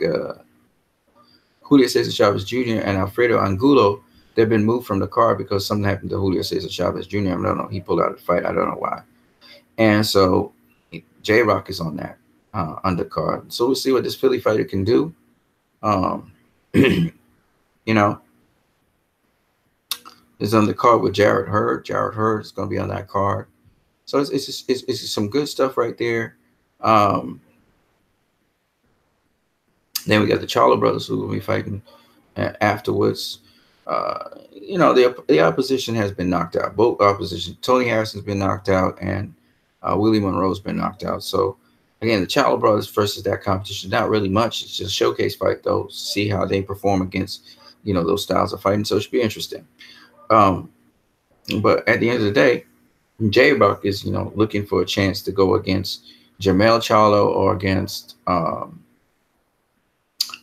Julio Cesar Chavez Jr. and Alfredo Angulo, they've been moved from the card because something happened to Julio Cesar Chavez Jr. I don't know. He pulled out of the fight. I don't know why. And so J-Rock is on that undercard. So we'll see what this Philly fighter can do. Is on the card with Jarrett Hurd. Jarrett Hurd is going to be on that card. So it's just some good stuff right there. Then we got the Charlo brothers who will be fighting afterwards. The opposition has been knocked out. Both opposition. Tony Harrison's been knocked out, and Willie Monroe's been knocked out. So again, the Charlo brothers versus that competition, not really much. It's just a showcase fight, though. See how they perform against those styles of fighting. So it should be interesting. But at the end of the day, J-Rock is looking for a chance to go against Jermell Charlo or against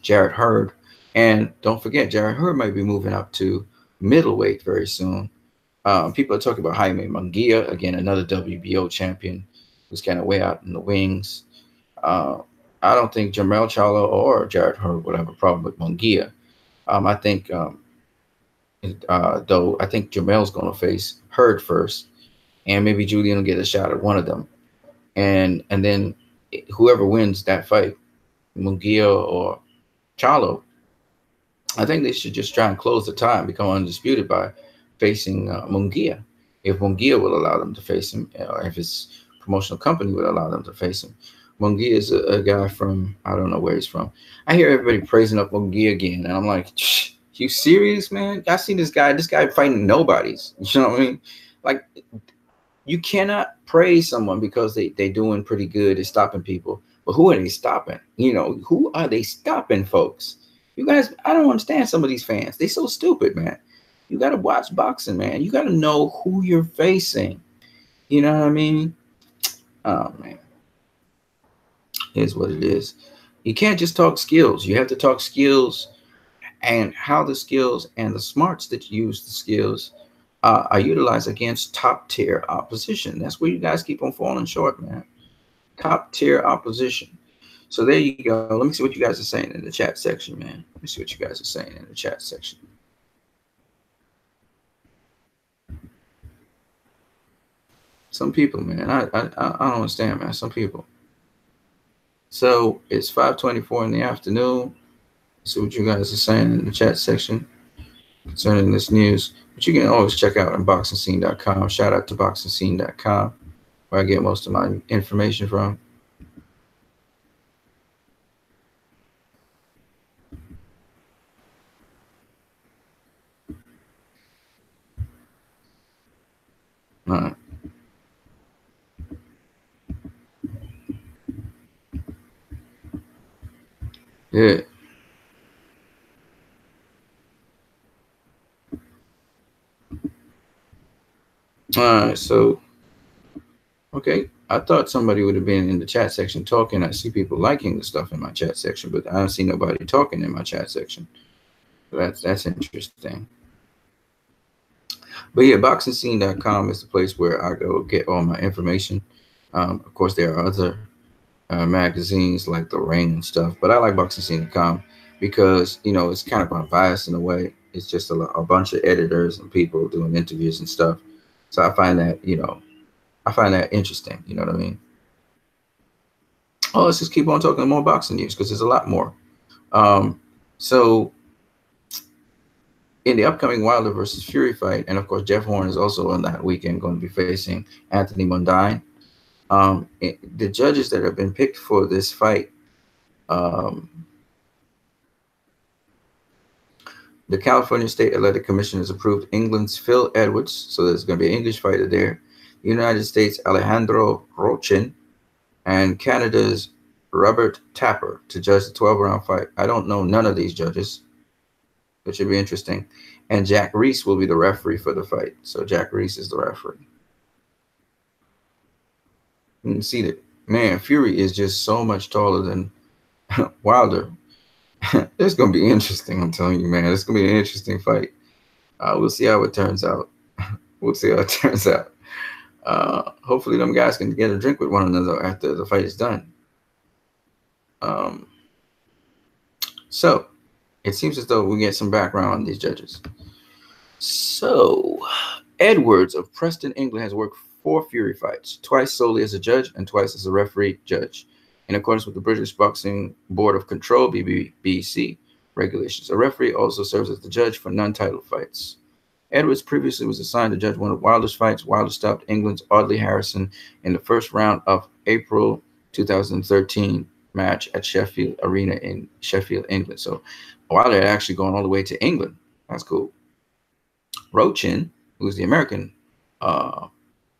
Jarrett Hurd. And don't forget, Jarrett Hurd might be moving up to middleweight very soon. People are talking about Jaime Munguia, again, another WBO champion who's kind of way out in the wings. I don't think Jermell Charlo or Jarrett Hurd would have a problem with Munguia. I think, though, I think Jermell's going to face Hurd first, and maybe Julian will get a shot at one of them. And then whoever wins that fight, Munguia or Charlo, I think they should just try and close the tie and become undisputed by facing Munguia. If Munguia will allow them to face him, or if his promotional company would allow them to face him. Munguia is a guy from, I don't know where he's from. I hear everybody praising up Munguia again, and I'm like, you serious, man? I see this guy fighting nobodies. You know what I mean? Like, you cannot praise someone because they're doing pretty good at stopping people. But who are they stopping? Who are they stopping, folks? You guys, I don't understand some of these fans. They so stupid, man. You got to watch boxing, man. You got to know who you're facing. You know what I mean? Oh, man. Here's what it is. You can't just talk skills. You have to talk skills and how the skills and the smarts that you use the skills are utilized against top-tier opposition. That's where you guys keep on falling short, man. Top-tier opposition. So there you go. Let me see what you guys are saying in the chat section, man. Let me see what you guys are saying in the chat section. Some people, man. I don't understand, man. Some people. So it's 5:24 in the afternoon. See what you guys are saying in the chat section concerning this news. But you can always check out on boxingscene.com. Shout out to boxingscene.com, where I get most of my information from. All right. Yeah. All right, so, okay. I thought somebody would have been in the chat section talking. I see people liking the stuff in my chat section, but I don't see nobody talking in my chat section. So that's interesting. But yeah, boxingscene.com is the place where I go get all my information. Of course, there are other magazines like The Ring and stuff, but I like boxingscene.com because, it's kind of unbiased in a way. It's just a bunch of editors and people doing interviews and stuff. So I find that, I find that interesting. You know what I mean? Oh, let's just keep on talking more boxing news because there's a lot more. So in the upcoming Wilder versus Fury fight, and of course Jeff Horn is also on that weekend going to be facing Anthony Mundine. The judges that have been picked for this fight, the California State Athletic Commission has approved England's Phil Edwards, so there's going to be an English fighter there. The United States Alejandro Rochin, and Canada's Robert Tapper to judge the 12-round fight. I don't know none of these judges. It should be interesting. And Jack Reese will be the referee for the fight. So Jack Reese is the referee. You can see that, man, Fury is just so much taller than Wilder. It's going to be interesting, I'm telling you, man. It's going to be an interesting fight. We'll see how it turns out. We'll see how it turns out. Hopefully them guys can get a drink with one another after the fight is done. So it seems as though we get some background on these judges. So Edwards of Preston, England has worked 4 Fury fights, twice solely as a judge and twice as a referee judge, in accordance with the British Boxing Board of Control, BBC, regulations. A referee also serves as the judge for non-title fights. Edwards previously was assigned to judge one of Wilder's fights. Wilder stopped England's Audley Harrison in the first round of April 2013 match at Sheffield Arena in Sheffield, England. So Wilder had actually gone all the way to England. That's cool. Rochin, who's the American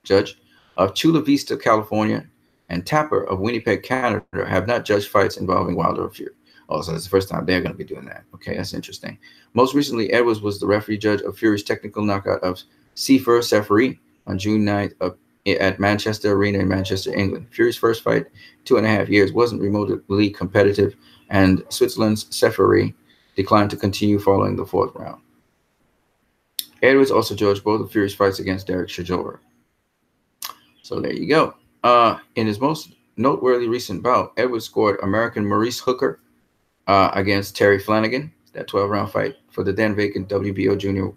judge of Chula Vista, California, and Tapper of Winnipeg, Canada, have not judged fights involving Wilder or Fury. Oh, so that's the first time they're going to be doing that. Okay, that's interesting. Most recently, Edwards was the referee judge of Fury's technical knockout of Sefer Seferi on June 9th at Manchester Arena in Manchester, England. Fury's first fight, 2.5 years, wasn't remotely competitive, and Switzerland's Seferi declined to continue following the 4th round. Edwards also judged both of Fury's fights against Derek Chisora. So there you go. In his most noteworthy recent bout, Edwards scored American Maurice Hooker against Terry Flanagan. That 12-round fight for the then vacant WBO junior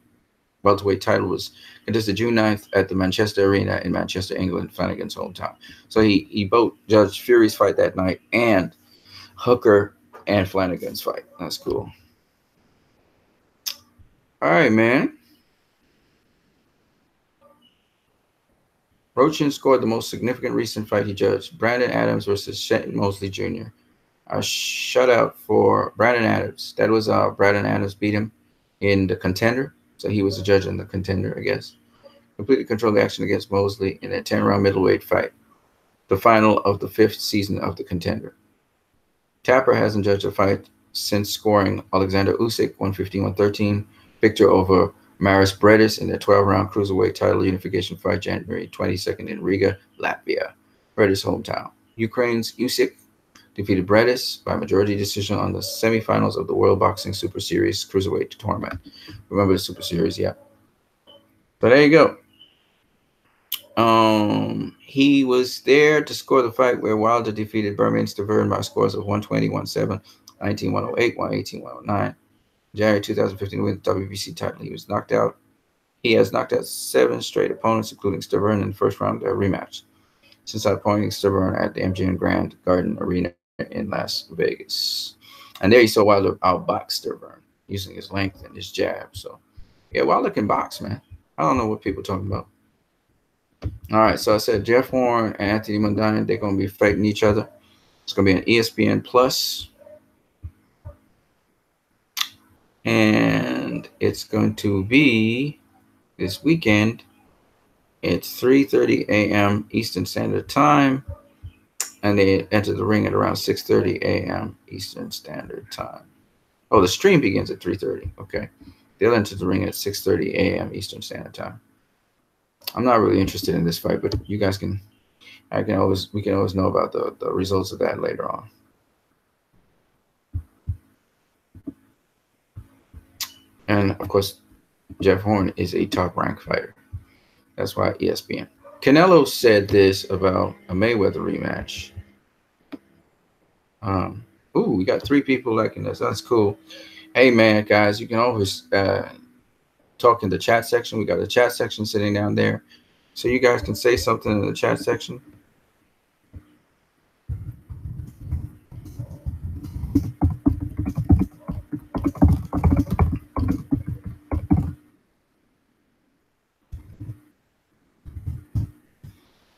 welterweight title was contested June 9th at the Manchester Arena in Manchester, England, Flanagan's hometown. So he both judged Fury's fight that night and Hooker and Flanagan's fight. That's cool. All right, man. Rochin scored the most significant recent fight he judged, Brandon Adams versus Shenton Mosley Jr. A shutout for Brandon Adams. That was Brandon Adams beat him in the Contender. So he was a judge in the Contender, I guess. Completely controlled the action against Mosley in a 10-round middleweight fight, the final of the 5th season of the Contender. Tapper hasn't judged a fight since scoring Alexander Usyk 115-113, victor over Maris Bredis in the 12-round cruiserweight title unification fight January 22nd in Riga, Latvia, Bredis' hometown. Ukraine's Usyk defeated Bredis by majority decision on the semifinals of the World Boxing Super Series cruiserweight tournament. Remember the Super Series, yeah. But there you go. He was there to score the fight where Wilder defeated Bermane Stiverne by scores of 120-107, 19-108, 118-109. January 2015 wins the WBC title. He was knocked out. He has knocked out 7 straight opponents, including Stiverne in the first round of their rematch, since appointing Stiverne at the MGM Grand Garden Arena in Las Vegas. And there he saw Wilder outbox Stiverne using his length and his jab. So, yeah, Wilder can box, man. I don't know what people are talking about. All right, so I said Jeff Horn and Anthony Mundine, they're going to be fighting each other. It's going to be an ESPN Plus. And it's going to be this weekend. It's 3:30 a.m. Eastern Standard Time. And they enter the ring at around 6:30 a.m. Eastern Standard Time. Oh, the stream begins at 3:30. Okay. They'll enter the ring at 6:30 a.m. Eastern Standard Time. I'm not really interested in this fight, but you guys we can always know about the results of that later on. And of course, Jeff Horn is a top-ranked fighter. That's why ESPN. Canelo said this about a Mayweather rematch. We got 3 people liking this. That's cool. Hey, man, guys, you can always talk in the chat section. We got a chat section sitting down there. So you guys can say something in the chat section.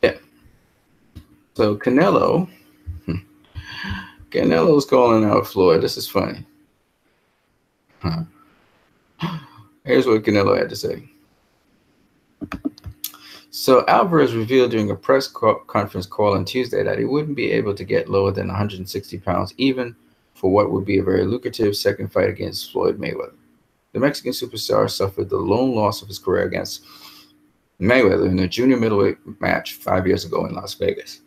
Yeah. So Canelo's calling out Floyd. This is funny. Huh. Here's what Canelo had to say. So Alvarez revealed during a press conference call on Tuesday that he wouldn't be able to get lower than 160 pounds, even for what would be a very lucrative second fight against Floyd Mayweather. The Mexican superstar suffered the lone loss of his career against Mayweather in a junior middleweight match 5 years ago in Las Vegas.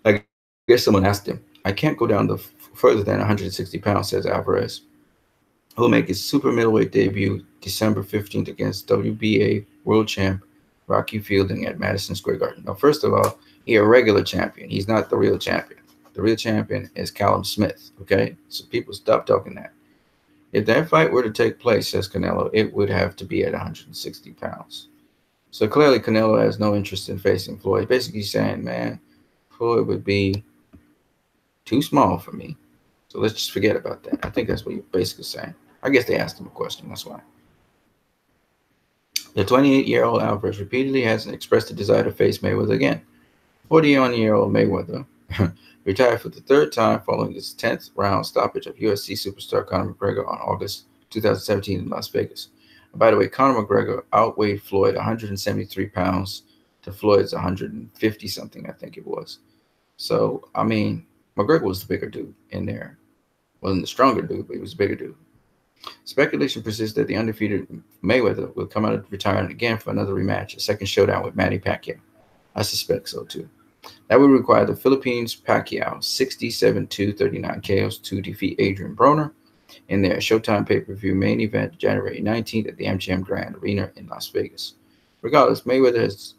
I guess someone asked him, "I can't go down further than 160 pounds," says Alvarez, who will make his super middleweight debut December 15th against WBA world champ Rocky Fielding at Madison Square Garden. Now, first of all, he's a regular champion. He's not the real champion. The real champion is Callum Smith, okay? So people stop talking that. If that fight were to take place, says Canelo, it would have to be at 160 pounds. So clearly Canelo has no interest in facing Floyd. Basically saying, man, Floyd would be too small for me. So let's just forget about that. I think that's what you're basically saying. I guess they asked him a question. That's why. The 28-year-old Alvarez repeatedly has expressed a desire to face Mayweather again. 41-year-old Mayweather retired for the third time following his 10th round stoppage of UFC superstar Conor McGregor on August 2017 in Las Vegas. And by the way, Conor McGregor outweighed Floyd 173 pounds to Floyd's 150 something, I think it was. So, I mean, McGregor was the bigger dude in there. Wasn't the stronger dude, but he was a bigger dude. Speculation persists that the undefeated Mayweather will come out of retirement again for another rematch, a second showdown with Manny Pacquiao. I suspect so too. That would require the Philippines Pacquiao 67-39 KOs to defeat Adrian Broner in their Showtime pay-per-view main event January 19th at the MGM Grand Arena in Las Vegas. Regardless, Mayweather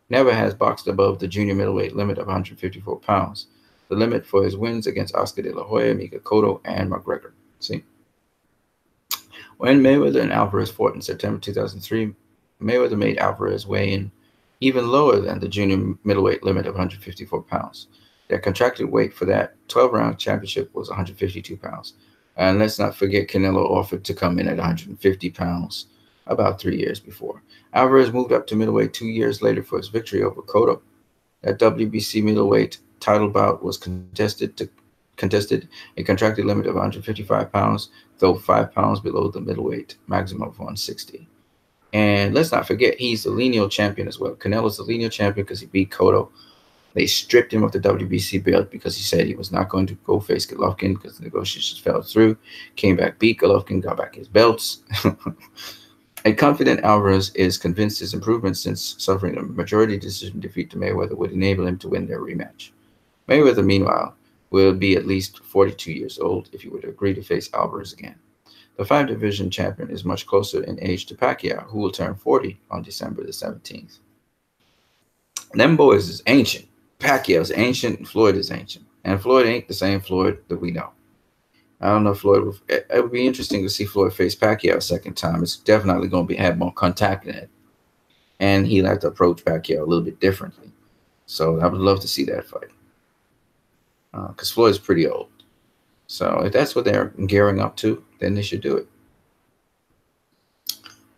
never has boxed above the junior middleweight limit of 154 pounds, the limit for his wins against Oscar De La Hoya, Mika Cotto, and McGregor. See? When Mayweather and Alvarez fought in September 2003, Mayweather made Alvarez weigh in even lower than the junior middleweight limit of 154 pounds. Their contracted weight for that 12-round championship was 152 pounds. And let's not forget Canelo offered to come in at 150 pounds about 3 years before. Alvarez moved up to middleweight 2 years later for his victory over Cotto. That WBC middleweight title bout was contested a contracted limit of 155 pounds, though 5 pounds below the middleweight maximum of 160. And let's not forget, he's the lineal champion as well. Canelo's the lineal champion because he beat Cotto. They stripped him of the WBC belt because he said he was not going to go face Golovkin because the negotiations fell through. Came back, beat Golovkin, got back his belts. A confident Alvarez is convinced his improvements since suffering a majority decision defeat to Mayweather would enable him to win their rematch. Mayweather, meanwhile, will be at least 42 years old if he were to agree to face Alvarez again. The 5-division champion is much closer in age to Pacquiao, who will turn 40 on December the 17th. Them boys is ancient. Pacquiao's ancient, and Floyd is ancient. And Floyd ain't the same Floyd that we know. I don't know if Floyd it would be interesting to see Floyd face Pacquiao a second time. It's definitely going to have more contact in it. And he'll have to approach Pacquiao a little bit differently. So I would love to see that fight. Because Floyd's pretty old. So if that's what they're gearing up to, then they should do it.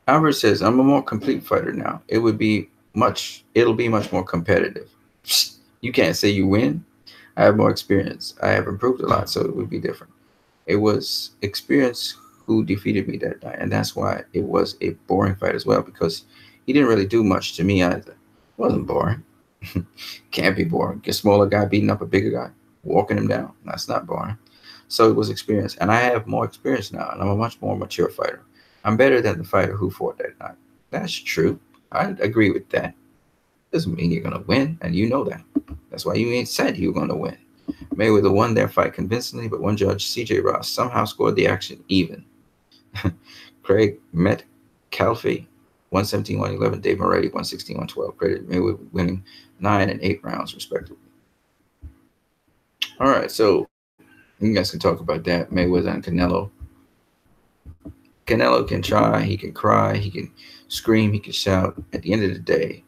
Alvarez says, "I'm a more complete fighter now. It'll be much more competitive." You can't say you win. I have more experience. I have improved a lot, so it would be different. It was experience who defeated me that night, and that's why it was a boring fight as well, because he didn't really do much to me either. It wasn't boring. Can't be boring. A smaller guy beating up a bigger guy, walking him down. That's not boring. So it was experience, and I have more experience now, and I'm a much more mature fighter. I'm better than the fighter who fought that night. That's true. I agree with that. Doesn't mean you're going to win, and you know that. That's why you ain't said you were going to win. Mayweather won their fight convincingly, but one judge, C.J. Ross, somehow scored the action even. Craig Metcalfe, 117-111, Dave Moretti, 116-112. Credited Mayweather winning 9 and 8 rounds, respectively. All right, so you guys can talk about that. Mayweather and Canelo. Canelo can try, he can cry, he can scream, he can shout. At the end of the day,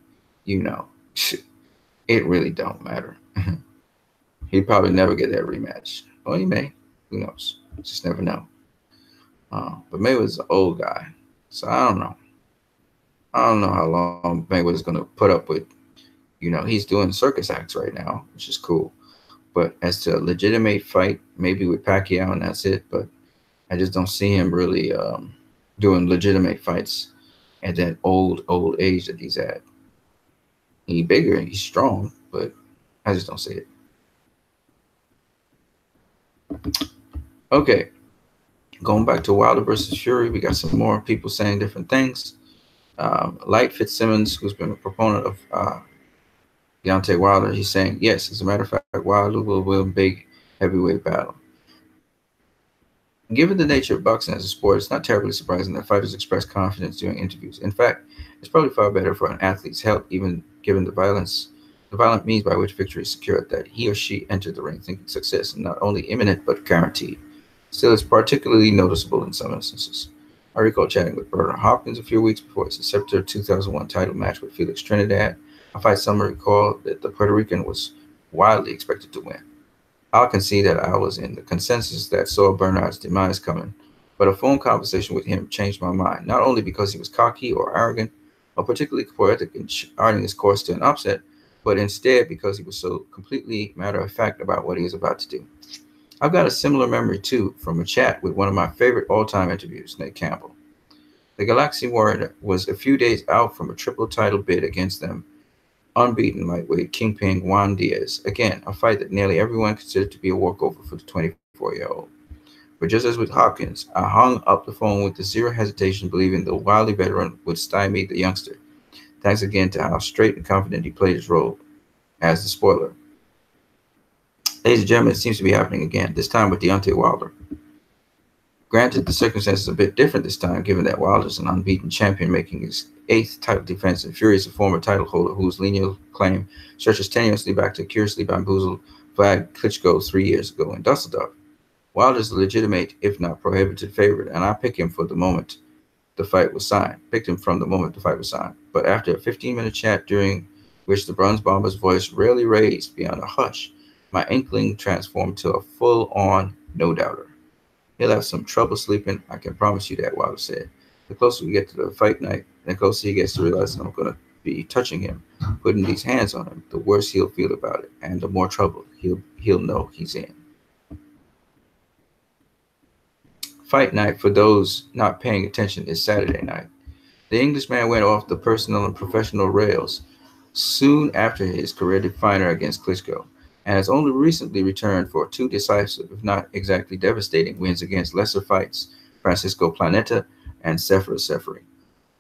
you know, it really don't matter. He'd probably never get that rematch. Or he may. Who knows? Just never know. But Mayweather's an old guy. So I don't know. I don't know how long Mayweather's going to put up with, he's doing circus acts right now, which is cool. But as to a legitimate fight, maybe with Pacquiao and that's it. But I just don't see him really doing legitimate fights at that old age that he's at. He's bigger and he's strong, but I just don't see it. Okay, going back to Wilder versus Fury, we got some more people saying different things. Light Fitzsimmons, who's been a proponent of Deontay Wilder, he's saying, yes, as a matter of fact, Wilder will win a big heavyweight battle. Given the nature of boxing as a sport, it's not terribly surprising that fighters express confidence during interviews. In fact, it's probably far better for an athlete's health, even given the violent means by which victory is secured, that he or she entered the ring thinking success is not only imminent but guaranteed. Still, it's particularly noticeable in some instances. I recall chatting with Bernard Hopkins a few weeks before his September 2001 title match with Felix Trinidad. A fight some recall that the Puerto Rican was widely expected to win. I'll concede that I was in the consensus that saw Bernard's demise coming, but a phone conversation with him changed my mind, not only because he was cocky or arrogant or particularly poetic in charting his course to an upset, but instead because he was so completely matter-of-fact about what he was about to do. I've got a similar memory, too, from a chat with one of my favorite all-time interviews, Nate Campbell. The Galaxy Warrior was a few days out from a triple title bid against them unbeaten lightweight kingpin Juan Diaz. Again, a fight that nearly everyone considered to be a walkover for the 24-year-old. But just as with Hopkins, I hung up the phone with zero hesitation, believing the wily veteran would stymie the youngster. Thanks again to how straight and confident he played his role as the spoiler. Ladies and gentlemen, it seems to be happening again, this time with Deontay Wilder. Granted, the circumstances are a bit different this time, given that Wilder's an unbeaten champion making his 8th title defense, and Fury is a former title holder whose lineal claim stretches tenuously back to curiously bamboozled Vlad Klitschko 3 years ago in Dusseldorf. Wilder's a legitimate, if not prohibited, favorite, and I picked him from the moment the fight was signed. But after a 15-minute chat during which the Bronze Bomber's voice rarely raised beyond a hush, my inkling transformed to a full-on no-doubter. He'll have some trouble sleeping, I can promise you that, Wilder said. The closer we get to the fight night, the closer he gets to realizing I'm going to be touching him, putting these hands on him, the worse he'll feel about it, and the more trouble he'll know he's in. Fight night, for those not paying attention, is Saturday night. The Englishman went off the personal and professional rails soon after his career-definer against Klitschko, and has only recently returned for 2 decisive, if not exactly devastating, wins against lesser fights, Francisco Planeta and Sefer Seferi.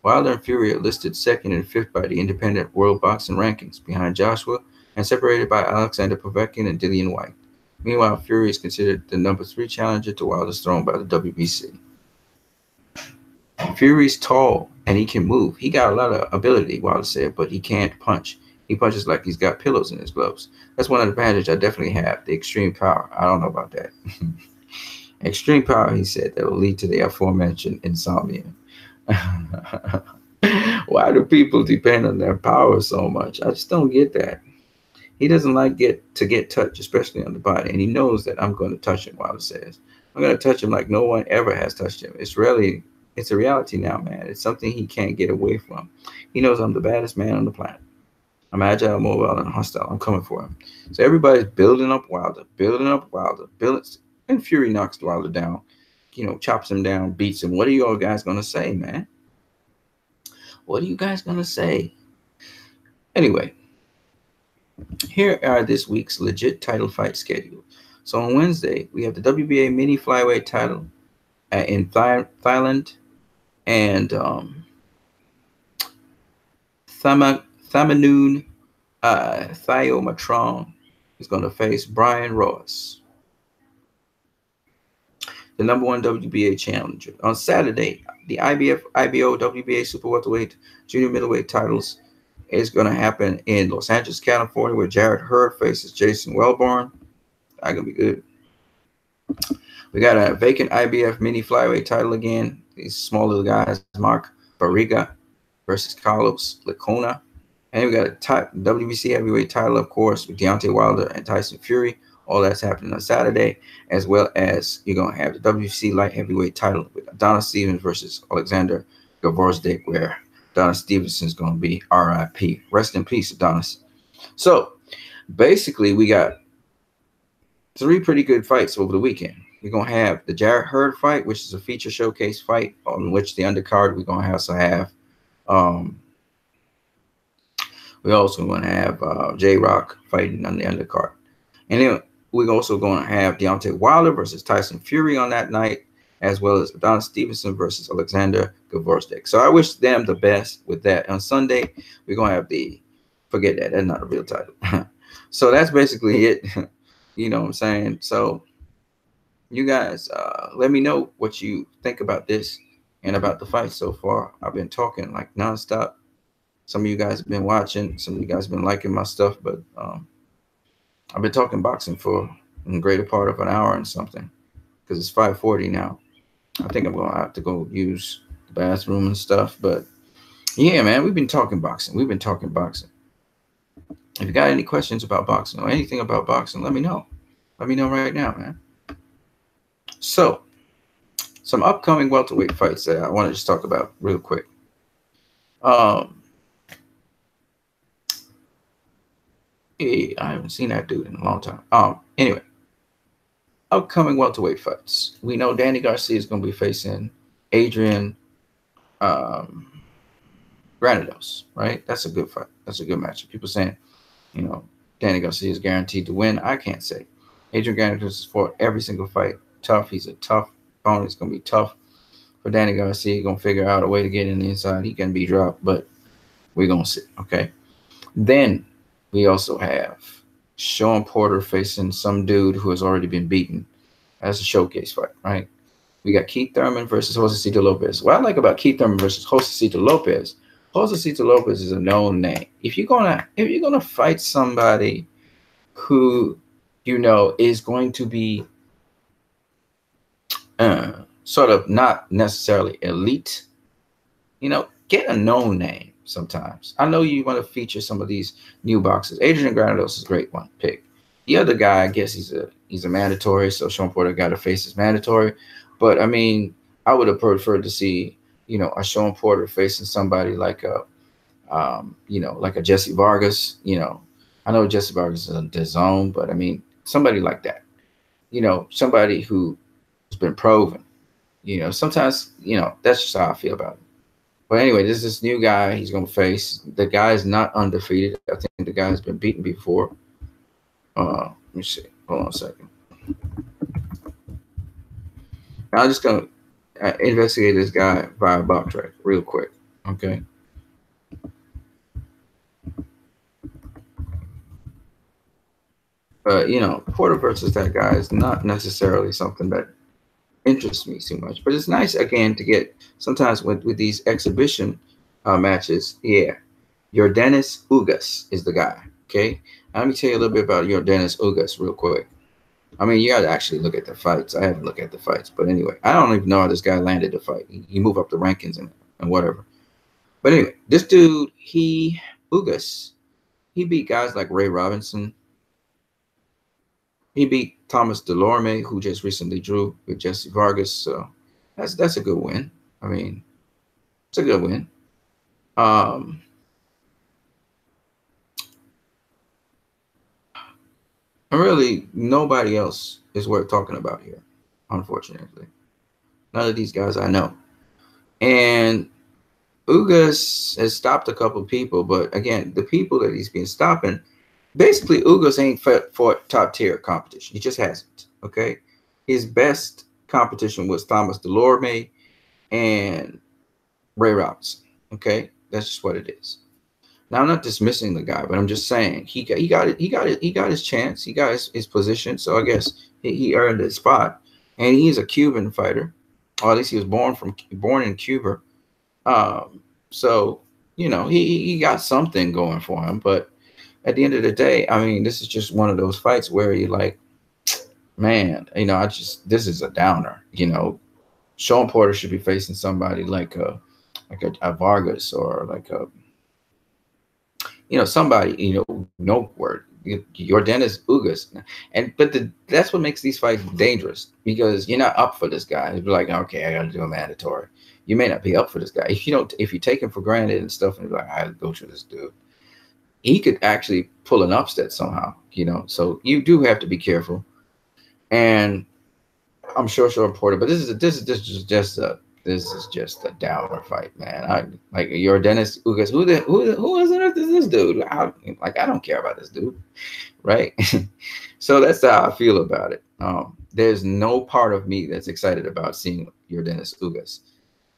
Wilder and Fury are listed 2nd and 5th by the independent World Boxing Rankings, behind Joshua and separated by Alexander Povetkin and Dillian White. Meanwhile, Fury is considered the number 3 challenger to Wilder's throne by the WBC. Fury's tall and he can move. He got a lot of ability, Wilder said, but he can't punch. He punches like he's got pillows in his gloves. That's one advantage I definitely have, the extreme power. I don't know about that. Extreme power, he said, that will lead to the aforementioned insomnia. Why do people depend on their power so much? I just don't get that. He doesn't like to get touched, especially on the body, and he knows that I'm going to touch him, Wilder says. I'm going to touch him like no one ever has touched him. It's a reality now, man. It's something he can't get away from. He knows I'm the baddest man on the planet. I'm agile, mobile, and hostile. I'm coming for him. So everybody's building up Wilder. And Fury knocks Wilder down, chops him down, beats him. What are you all guys going to say, man? What are you guys going to say? Anyway, here are this week's legit title fight schedule. So on Wednesday, we have the WBA mini flyweight title in Thailand, and Thamanoon Thiomatron is going to face Brian Ross, the number 1 WBA challenger. On Saturday, the IBO, WBA super welterweight, junior middleweight titles is going to happen in Los Angeles, California, where Jarrett Hurd faces Jason Welborn. That's going to be good. We got a vacant IBF mini flyweight title again. These small little guys, Mark Barriga versus Carlos Lacuna. And we got a WBC heavyweight title, of course, with Deontay Wilder and Tyson Fury. All that's happening on Saturday, as well as you're going to have the WBC light heavyweight title with Adonis Stevens versus Alexander Gvozdyk, where Adonis Stevenson is going to be RIP. Rest in peace, Adonis. So basically, we got 3 pretty good fights over the weekend. We're going to have the Jarrett Hurd fight, which is a feature showcase fight, on which the undercard we're going to also have. We also going to have J-Rock fighting on the undercard. And then we're also going to have Deontay Wilder versus Tyson Fury on that night, as well as Adonis Stevenson versus Alexander Gvozdyk. So I wish them the best with that. On Sunday, we're going to have forget that. That's not a real title. So that's basically it. You know what I'm saying? So you guys, let me know what you think about this and about the fight so far. I've been talking like nonstop. Some of you guys have been watching. Some of you guys have been liking my stuff. But I've been talking boxing for a greater part of an hour and something, because it's 5:40 now. I think I'm going to have to go use the bathroom and stuff. But yeah, man, we've been talking boxing. We've been talking boxing. If you got any questions about boxing or anything about boxing, let me know. Let me know right now, man. So, some upcoming welterweight fights that I want to just talk about real quick. I haven't seen that dude in a long time. Anyway, upcoming welterweight fights. We know Danny Garcia is going to be facing Adrian Granados, right? That's a good fight. That's a good matchup. People saying, you know, Danny Garcia is guaranteed to win. I can't say. Adrian Granados has fought every single fight. Tough. He's a tough opponent. It's going to be tough for Danny Garcia. He's going to figure out a way to get in the inside. He can be dropped, but we're going to see. Okay. Then we also have Sean Porter facing some dude who has already been beaten. That's a showcase fight, right? We got Keith Thurman versus Josecito Lopez. What I like about Keith Thurman versus Josecito Lopez is a known name. If you're gonna fight somebody who you know is going to be sort of not necessarily elite, you know, get a known name sometimes. I know you want to feature some of these new boxers. Adrian Granados is a great one pick. The other guy, I guess he's a mandatory, so Sean Porter got to face his mandatory. But I mean, I would have preferred to see, you know, a Sean Porter facing somebody like like a Jesse Vargas. You know, I know Jesse Vargas is in the zone, but I mean, somebody like that. You know, somebody who has been proven. You know, sometimes, you know, that's just how I feel about it. But anyway, this is this new guy he's going to face. The guy is not undefeated. I think the guy has been beaten before. Let me see. Hold on a second. I'm just going to investigate this guy via BoxRec real quick. Okay. You know, Porter versus that guy is not necessarily something that interests me too much. But it's nice, again, to get sometimes with these exhibition matches. Yeah. Yordenis Ugas is the guy. Okay. Now, let me tell you a little bit about Yordenis Ugas real quick. I mean, you got to actually look at the fights. I haven't looked at the fights. But anyway, I don't even know how this guy landed the fight. He moved up the rankings and whatever. But anyway, this dude, Ugas, he beat guys like Ray Robinson. He beat Thomas Delorme, who just recently drew with Jesse Vargas. So that's a good win. I mean, it's a good win. Really, nobody else is worth talking about here, unfortunately. None of these guys I know. And Ugas has stopped a couple of people, but again, the people that he's been stopping, basically, Ugas ain't fought top-tier competition. He just hasn't, okay? His best competition was Thomas Delorme and Ray Robinson, okay? That's just what it is. Now, I'm not dismissing the guy, but I'm just saying he got his chance. He got his position, so I guess he earned his spot. And he's a Cuban fighter, or at least he was born in Cuba. So, you know, he got something going for him, but at the end of the day, I mean, this is just one of those fights where you're like, man, this is a downer. Sean Porter should be facing somebody like a Vargas, or like a, somebody, no word. Your Dennis Ugas, that's what makes these fights dangerous, because you're not up for this guy. You'd be like, okay, I got to do a mandatory. You may not be up for this guy if you take him for granted and stuff, and you're like, I go through this dude. He could actually pull an upset somehow, So you do have to be careful. And I'm sure Porter, but this is just a downer fight, man. I like your Dennis Ugas. Who on earth is this dude? I don't care about this dude, right? So that's how I feel about it. There's no part of me that's excited about seeing your Dennis Ugas.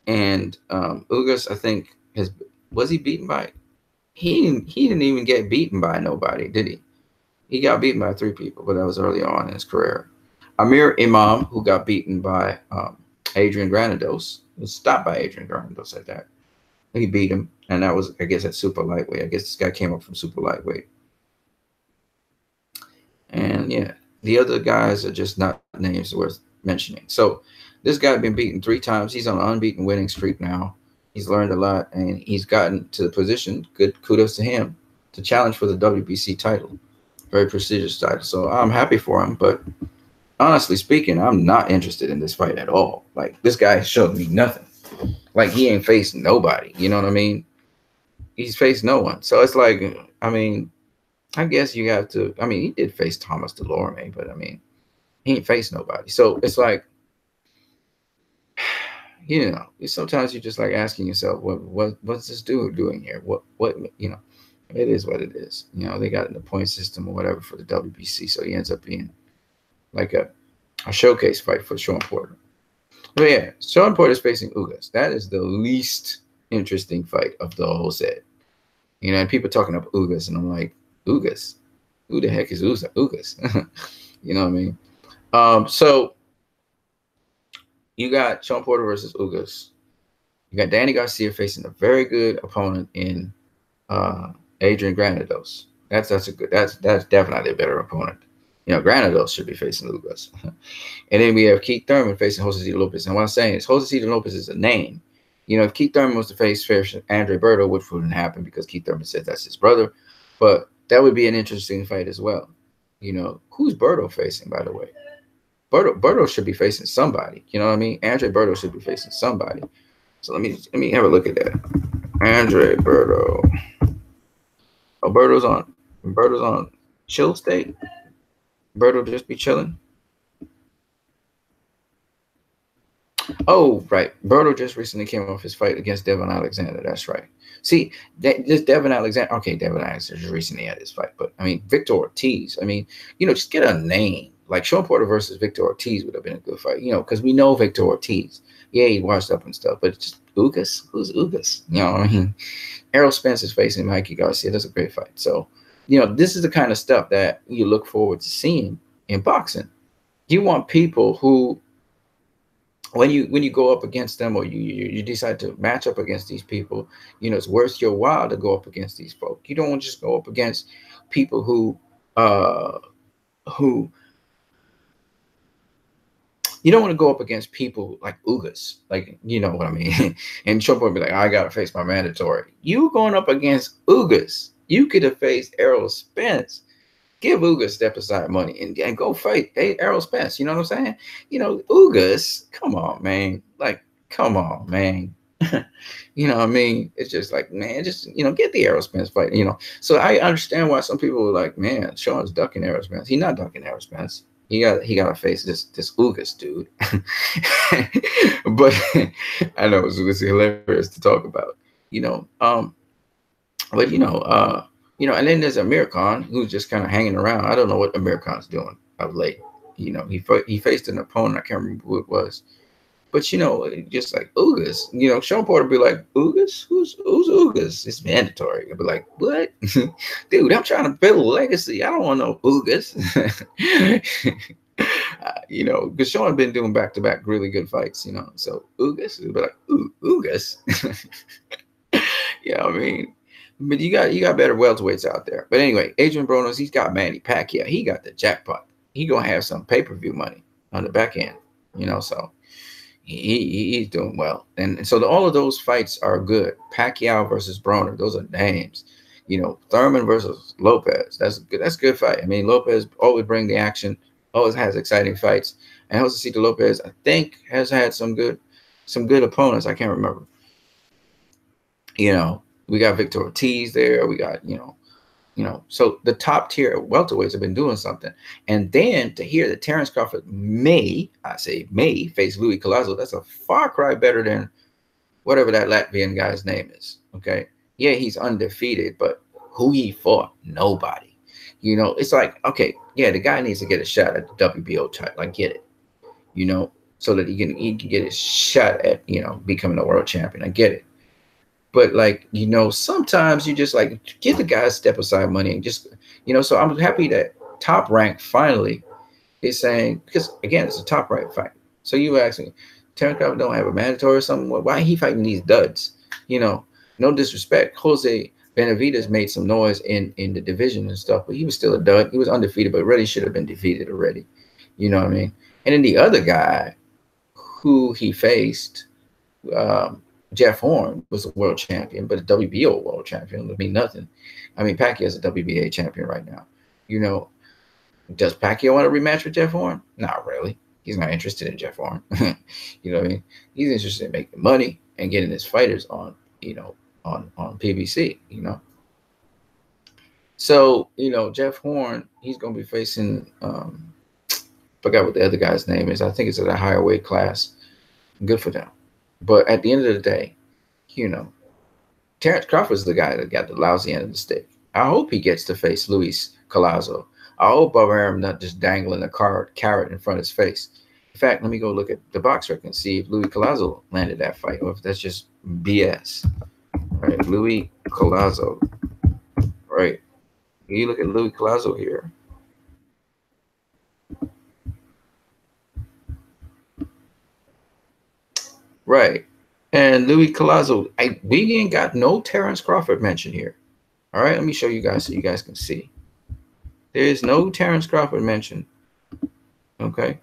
And Ugas, I think, was he beaten by? He didn't even get beaten by nobody, did he? He got beaten by 3 people, but that was early on in his career. Amir Imam, who got beaten by Adrian Granados, was stopped by Adrian Granados at that. He beat him, and that was, I guess, at super lightweight. I guess this guy came up from super lightweight. And yeah, the other guys are just not names worth mentioning. So this guy been beaten 3 times. He's on an unbeaten winning streak now. He's learned a lot, and he's gotten to the position, good kudos to him, to challenge for the WBC title. Very prestigious title. So I'm happy for him, but honestly speaking, I'm not interested in this fight at all. Like, this guy showed me nothing. Like, he ain't faced nobody. You know what I mean? He's faced no one. So it's like, I mean, I guess you have to. I mean, he did face Thomas Delorme, but I mean, he ain't faced nobody. So it's like, sometimes you're just like asking yourself, what's this dude doing here? What it is what it is. They got in the point system or whatever for the WBC, so he ends up being like a showcase fight for Sean Porter. But yeah, Sean Porter's facing Ugas. That is the least interesting fight of the whole set. And people talking about Ugas, and I'm like, Ugas? Who the heck is Ugas? You know what I mean? So you got Sean Porter versus Ugas. You got Danny Garcia facing a very good opponent in Adrian Granados. That's definitely a better opponent. Granados should be facing Ugas. And then we have Keith Thurman facing Josecito Lopez. And what I'm saying is Josecito Lopez is a name. If Keith Thurman was to face Andre Berto, which wouldn't happen because Keith Thurman said that's his brother, but that would be an interesting fight as well. Who's Berto facing, by the way? Berto should be facing somebody. You know what I mean? Andre Berto should be facing somebody. So let me have a look at that. Andre Berto. Oh, Berto's on chill state. Berto just be chilling. Oh, right. Berto just recently came off his fight against Devon Alexander. That's right. See, this Devon Alexander. Okay, Devon Alexander just recently had his fight, but I mean, Victor Ortiz. I mean, just get a name. Like Sean Porter versus Victor Ortiz would have been a good fight, because we know Victor Ortiz. Yeah, he washed up and stuff, but it's just Ugas. Who's Ugas? I mean, Errol Spence is facing Mikey Garcia. That's a great fight. So, this is the kind of stuff that you look forward to seeing in boxing. You want people who, when you go up against them, or you decide to match up against these people, it's worth your while to go up against these folk. You don't want to just go up against people who you don't want to go up against people like Ugas, like, you know what I mean? And Trump would be like, I got to face my mandatory. You going up against Ugas. You could have faced Errol Spence. Give Ugas step aside money and go fight Errol Spence. You know what I'm saying? Ugas, come on, man. Like, come on, man. You know what I mean? It's just like, man, just, get the Errol Spence fight, So I understand why some people are like, man, Sean's ducking Errol Spence. He's not ducking Errol Spence. He got to face this Ugas dude. But I know it's hilarious to talk about, but and then there's Amir Khan, who's just kind of hanging around. I don't know what Amir Khan's doing of late. He faced an opponent, I can't remember who it was. But just like Ugas, Sean Porter be like, Ugas? Who's Ugas? It's mandatory. I'd be like, what? Dude, I'm trying to build a legacy. I don't want no Ugas. Because Sean been doing back-to-back really good fights, So Ugas would be like, Ugas. I mean, but you got better welterweights out there. But anyway, Adrian Bronos, he's got Manny Pacquiao. He got the jackpot. he gonna have some pay-per-view money on the back end, you know. So he's doing well, and so all of those fights are good. Pacquiao versus Broner, those are names. You know, Thurman versus Lopez, that's good. That's a good fight. I mean, Lopez always bring the action, always has exciting fights. And Josecito Lopez, I think, has had some good opponents. I can't remember. You know, we got Victor Ortiz there. We got, so the top tier welterweights have been doing something. And then to hear that Terrence Crawford may face Louis Collazo, that's a far cry better than whatever that Latvian guy's name is. Okay. Yeah, he's undefeated, but who he fought? Nobody. You know, it's like, okay, yeah, the guy needs to get a shot at the WBO title. I get it. You know, so that he can get a shot at, becoming a world champion. I get it. But like, sometimes you just like give the guy step aside money and just, so I'm happy that Top Rank finally is saying, because again, it's a Top Rank fight. So you asking, Terrence Crawford don't have a mandatory or something? Why he fighting these duds? No disrespect. Jose Benavidez made some noise in the division and stuff, but he was still a dud. He was undefeated, but really should have been defeated already. You know what I mean? And then the other guy who he faced, Jeff Horn, was a world champion, but a WBO world champion would mean nothing. I mean, Pacquiao is a WBA champion right now. Does Pacquiao want a rematch with Jeff Horn? Not really. He's not interested in Jeff Horn. You know what I mean? He's interested in making money and getting his fighters on, on PBC, So, Jeff Horn, he's going to be facing, forgot what the other guy's name is. I think it's at a higher weight class. Good for them. But at the end of the day, Terrence Crawford's the guy that got the lousy end of the stick. I hope he gets to face Luis Collazo. I hope Bubba Arum not just dangling a carrot in front of his face. In fact, let me go look at the box record and see if Luis Collazo landed that fight or if that's just BS. All right, Luis Collazo. Right. You look at Luis Collazo here. Right. And Louis Collazo, we ain't got no Terrence Crawford mention here. All right, let me show you guys so you guys can see. There is no Terrence Crawford mention. Okay.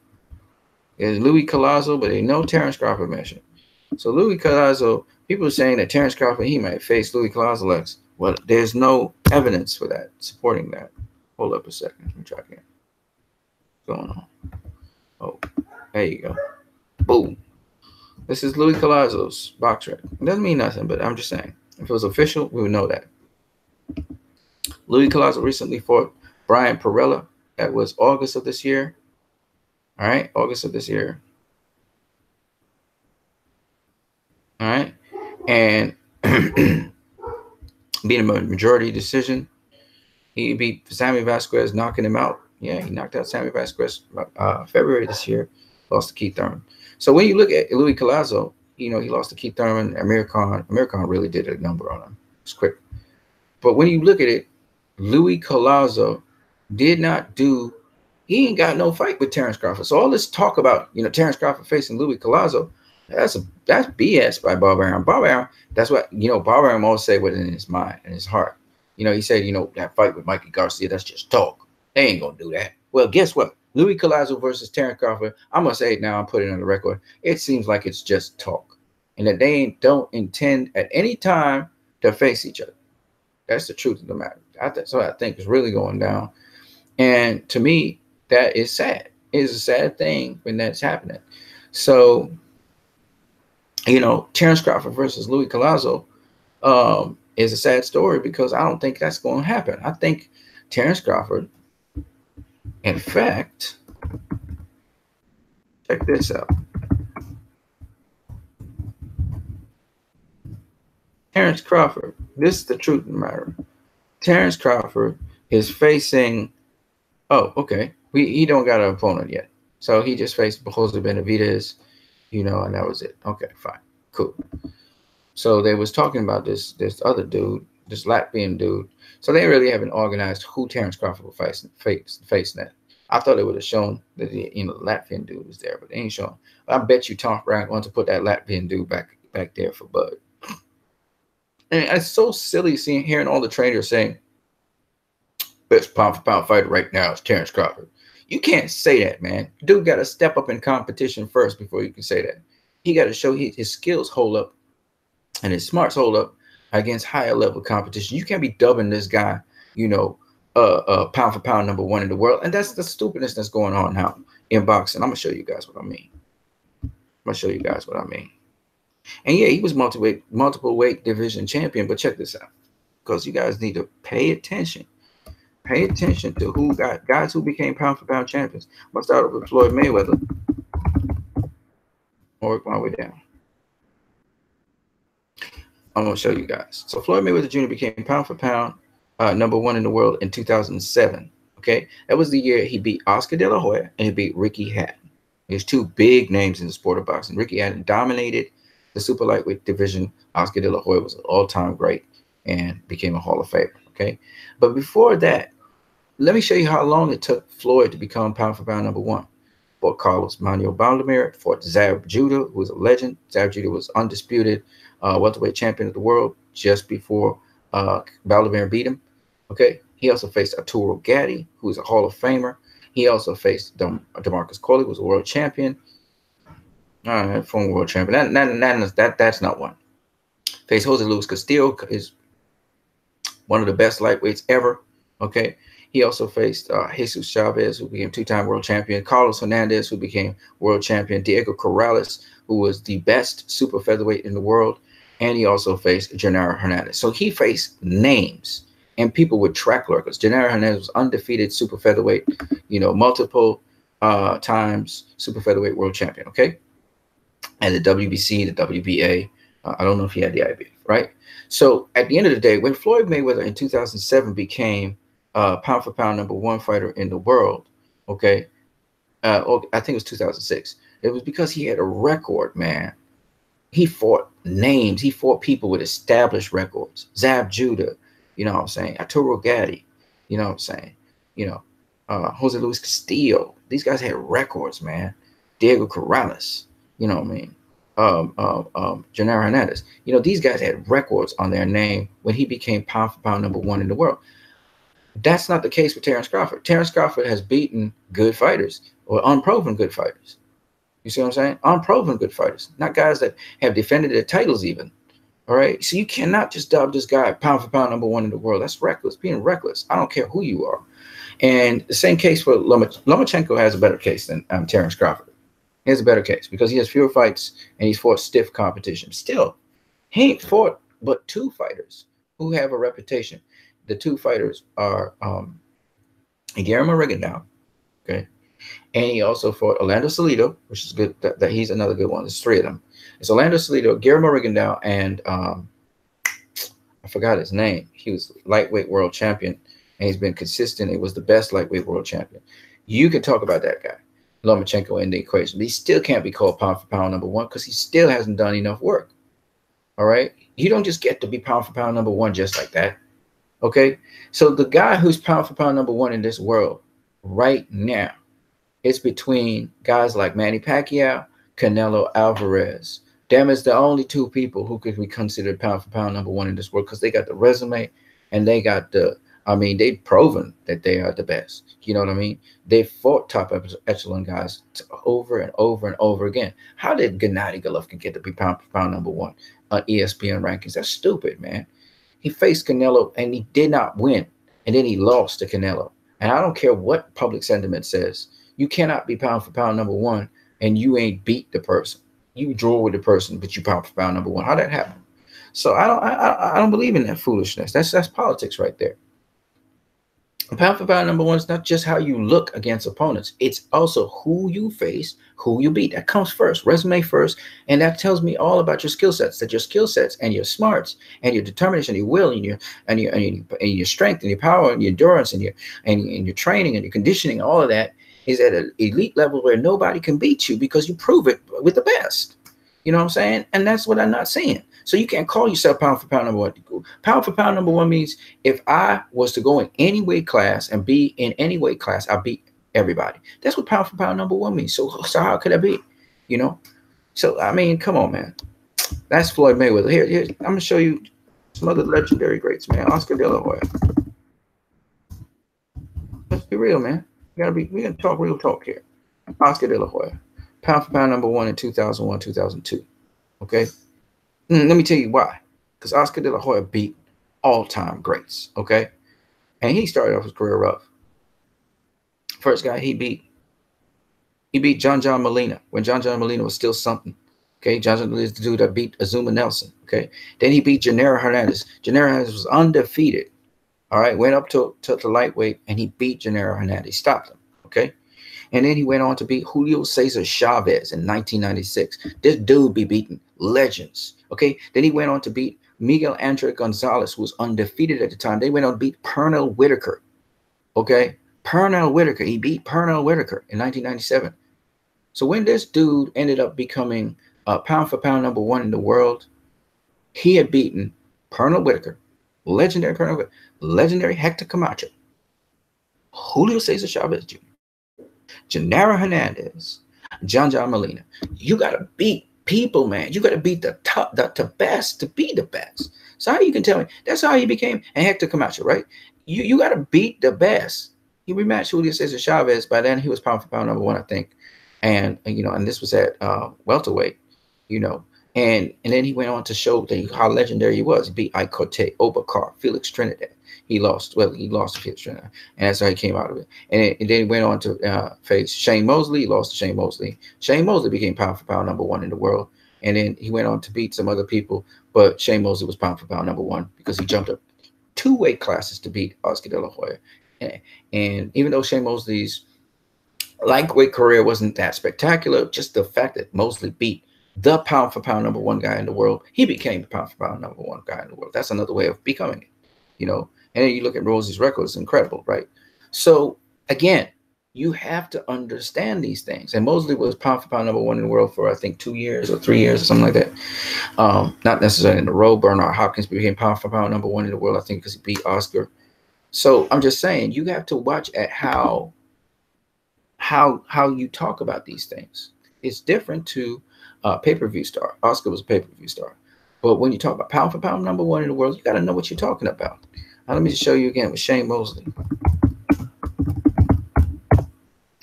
There's Louis Collazo, but there's no Terrence Crawford mention. So Louis Collazo, people are saying that Terrence Crawford, he might face Louis Collazo next. Well, there's no evidence for that, supporting that. Hold up a second. Let me try again. What's going on? Oh, there you go. Boom. This is Louis Collazo's box record. It doesn't mean nothing, but I'm just saying. If it was official, we would know that. Louis Collazo recently fought Brian Perella. That was August of this year. All right, August of this year. All right. And beat a majority decision. He beat Sammy Vasquez, knocking him out. Yeah, he knocked out Sammy Vasquez February this year. Lost to Keith Thurman. So when you look at Louis Collazo, he lost to Keith Thurman, Amir Khan. Amir Khan really did a number on him. It's quick. But when you look at it, Louis Collazo did not do, he ain't got no fight with Terrence Crawford. So all this talk about, Terrence Crawford facing Louis Collazo, that's BS by Bob Arum. Bob Arum, that's what, Bob Arum always say what's in his mind and his heart. He said, that fight with Mikey Garcia, that's just talk. They ain't going to do that. Well, guess what? Louis Collazo versus Terrence Crawford, I'm going to say it now, I'm putting it on the record. It seems like it's just talk. And that they don't intend at any time to face each other. That's the truth of the matter. So I think it's really going down. And to me, that is sad. It is a sad thing when that's happening. So, Terrence Crawford versus Louis Collazo is a sad story because I don't think that's going to happen. I think Terrence Crawford, in fact, check this out. Terrence Crawford, this is the truth of the matter. Terrence Crawford is facing, he don't got an opponent yet. So he just faced Jose Benavidez, and that was it. Okay, fine, cool. So they was talking about this other dude, this Latvian dude. So they really haven't organized who Terrence Crawford will face that. I thought it would have shown that the Latvian dude was there, but they ain't shown. I bet you Tom Brown wants to put that Latvian dude back there for Bud. And it's so silly hearing all the trainers saying, best pound for pound fighter right now is Terrence Crawford. You can't say that, man. Dude got to step up in competition first before you can say that. He got to show his skills hold up and his smarts hold up against higher level competition. You can't be dubbing this guy, you know, pound for pound #1 in the world. And that's the stupidness that's going on now in boxing. I'm gonna show you guys what I mean. And yeah, he was multiple weight division champion. But check this out, because you guys need to pay attention. Pay attention to who got guys who became pound for pound champions. I'm gonna start with Floyd Mayweather. I'll work my way down. I'm gonna show you guys. So Floyd Mayweather Jr. became pound for pound #1 in the world in 2007. Okay, that was the year he beat Oscar De La Hoya and he beat Ricky Hatton. There's two big names in the sport of boxing. Ricky Hatton dominated the super lightweight division. Oscar De La Hoya was an all-time great and became a Hall of Famer. Okay, but before that, let me show you how long it took Floyd to become pound for pound #1. Fought Carlos Manuel Baldomir, fought Zab Judah, who was a legend. Zab Judah was undisputed welterweight champion of the world just before Baldomir beat him. Okay, he also faced Arturo Gatti, who was a Hall of Famer. He also faced DeMarcus Coley, who was a world champion. All right, former world champion. That's not one. Faced Jose Luis Castillo, is one of the best lightweights ever. Okay. He also faced Jesus Chavez, who became two-time world champion. Carlos Hernandez, who became world champion. Diego Corrales, who was the best super featherweight in the world. And he also faced Gennaro Hernandez. So he faced names and people with track records. Gennaro Hernandez was undefeated super featherweight, you know, multiple times super featherweight world champion, okay? And the WBC, the WBA. I don't know if he had the IBF, right? So at the end of the day, when Floyd Mayweather in 2007 became pound for pound #1 fighter in the world, okay? I think it was 2006. It was because he had a record, man. He fought names. He fought people with established records. Zab Judah, you know what I'm saying? Arturo Gatti, you know what I'm saying? You know, Jose Luis Castillo. These guys had records, man. Diego Corrales, you know what I mean? Gennaro Hernandez. You know, these guys had records on their name when he became pound for pound #1 in the world. That's not the case with Terrence Crawford. Terrence Crawford has beaten good fighters or unproven good fighters. You see what I'm saying? Unproven good fighters, not guys that have defended their titles even. All right. So you cannot just dub this guy pound for pound #1 in the world. That's reckless, being reckless. I don't care who you are. And the same case for Lomachenko has a better case than Terrence Crawford. He has a better case because he has fewer fights and he's fought stiff competition. Still, he ain't fought but two fighters who have a reputation. The two fighters are Guillermo Rigondeaux, okay, and he also fought Orlando Salido, which is good. That he's another good one. There's three of them. It's Orlando Salido, Guillermo Rigondeaux, and I forgot his name. He was lightweight world champion, and he's been consistent. He was the best lightweight world champion. You can talk about that guy, Lomachenko, in the equation, but he still can't be called pound for pound #1 because he still hasn't done enough work. All right, you don't just get to be pound for pound #1 just like that. Okay, so the guy who's pound for pound #1 in this world right now, it's between guys like Manny Pacquiao, Canelo Alvarez. Them is the only two people who could be considered pound for pound #1 in this world because they got the resume and they got the, I mean, they've proven that they are the best. You know what I mean? They fought top echelon guys over and over and over again. How did Gennady Golovkin get to be pound for pound #1 on ESPN rankings? That's stupid, man. He faced Canelo and he did not win. And then he lost to Canelo. And I don't care what public sentiment says. You cannot be pound for pound #1 and you ain't beat the person. You draw with the person, but you pound for pound #1. How'd that happen? So I don't believe in that foolishness. That's politics right there. Pound for pound #1 is not just how you look against opponents. It's also who you face, who you beat. That comes first, resume first. And that tells me all about your skill sets, that your skill sets and your smarts and your determination, your will and your strength and your power and your endurance and your training and your conditioning, all of that is at an elite level where nobody can beat you because you prove it with the best. You know what I'm saying? And that's what I'm not saying. So you can't call yourself pound for pound #1. Pound for pound #1 means if I was to go in any weight class and be in any weight class, I beat everybody. That's what pound for pound #1 means. So how could that be? You know? So, I mean, come on, man. That's Floyd Mayweather. Here, I'm going to show you some other legendary greats, man. Oscar De La Hoya. Let's be real, man. We gotta talk real talk here. Oscar De La Hoya, pound for pound #1 in 2001, 2002. Okay, let me tell you why. Because Oscar De La Hoya beat all-time greats. Okay, and he started off his career rough. First guy he beat John Molina when John Molina was still something. Okay, John Molina is the dude that beat Azuma Nelson. Okay, then he beat Gennaro Hernandez. Gennaro Hernandez was undefeated. All right, went up to lightweight and he beat Gennaro Hernandez. Stopped him. Okay, and then he went on to beat Julio Cesar Chavez in 1996. This dude be beating legends. Okay, then he went on to beat Miguel Andre Gonzalez, who was undefeated at the time. They went on to beat Pernell Whitaker. Okay, Pernell Whitaker. He beat Pernell Whitaker in 1997. So when this dude ended up becoming pound for pound #1 in the world, he had beaten Pernell Whitaker, legendary Pernell Whitaker, legendary Hector Camacho, Julio Cesar Chavez Jr., Gennaro Hernandez, John Molina. You got to beat people, man. You got to beat the top, the best to be the best. So how you can tell me that's how he became a Hector Camacho, right? You got to beat the best. He rematched Julio Cesar Chavez. By then he was pound for pound #1, I think. And and this was at welterweight, and then he went on to show how legendary he was. He beat Ike Corte, Oberkar, Felix Trinidad. He lost to Felix Trinidad, and that's how he came out of it. And then he went on to face Shane Mosley. He lost to Shane Mosley. Shane Mosley became pound for pound #1 in the world, and then he went on to beat some other people. But Shane Mosley was pound for pound #1 because he jumped up 2 weight classes to beat Oscar De La Hoya. And even though Shane Mosley's lightweight career wasn't that spectacular, just the fact that Mosley beat the pound for pound #1 guy in the world, he became the pound for pound #1 guy in the world. That's another way of becoming it, And then you look at Rosie's record, it's incredible, right? So again, you have to understand these things. And Mosley was pound for pound #1 in the world for I think 2 years or 3 years or something like that. Not necessarily in a row. Bernard Hopkins became pound for pound #1 in the world, I think, because he beat Oscar. So I'm just saying, you have to watch at how you talk about these things. It's different to pay-per-view star. Oscar was a pay-per-view star. But when you talk about pound for pound #1 in the world, you got to know what you're talking about. Now, let me just show you again with Shane Mosley.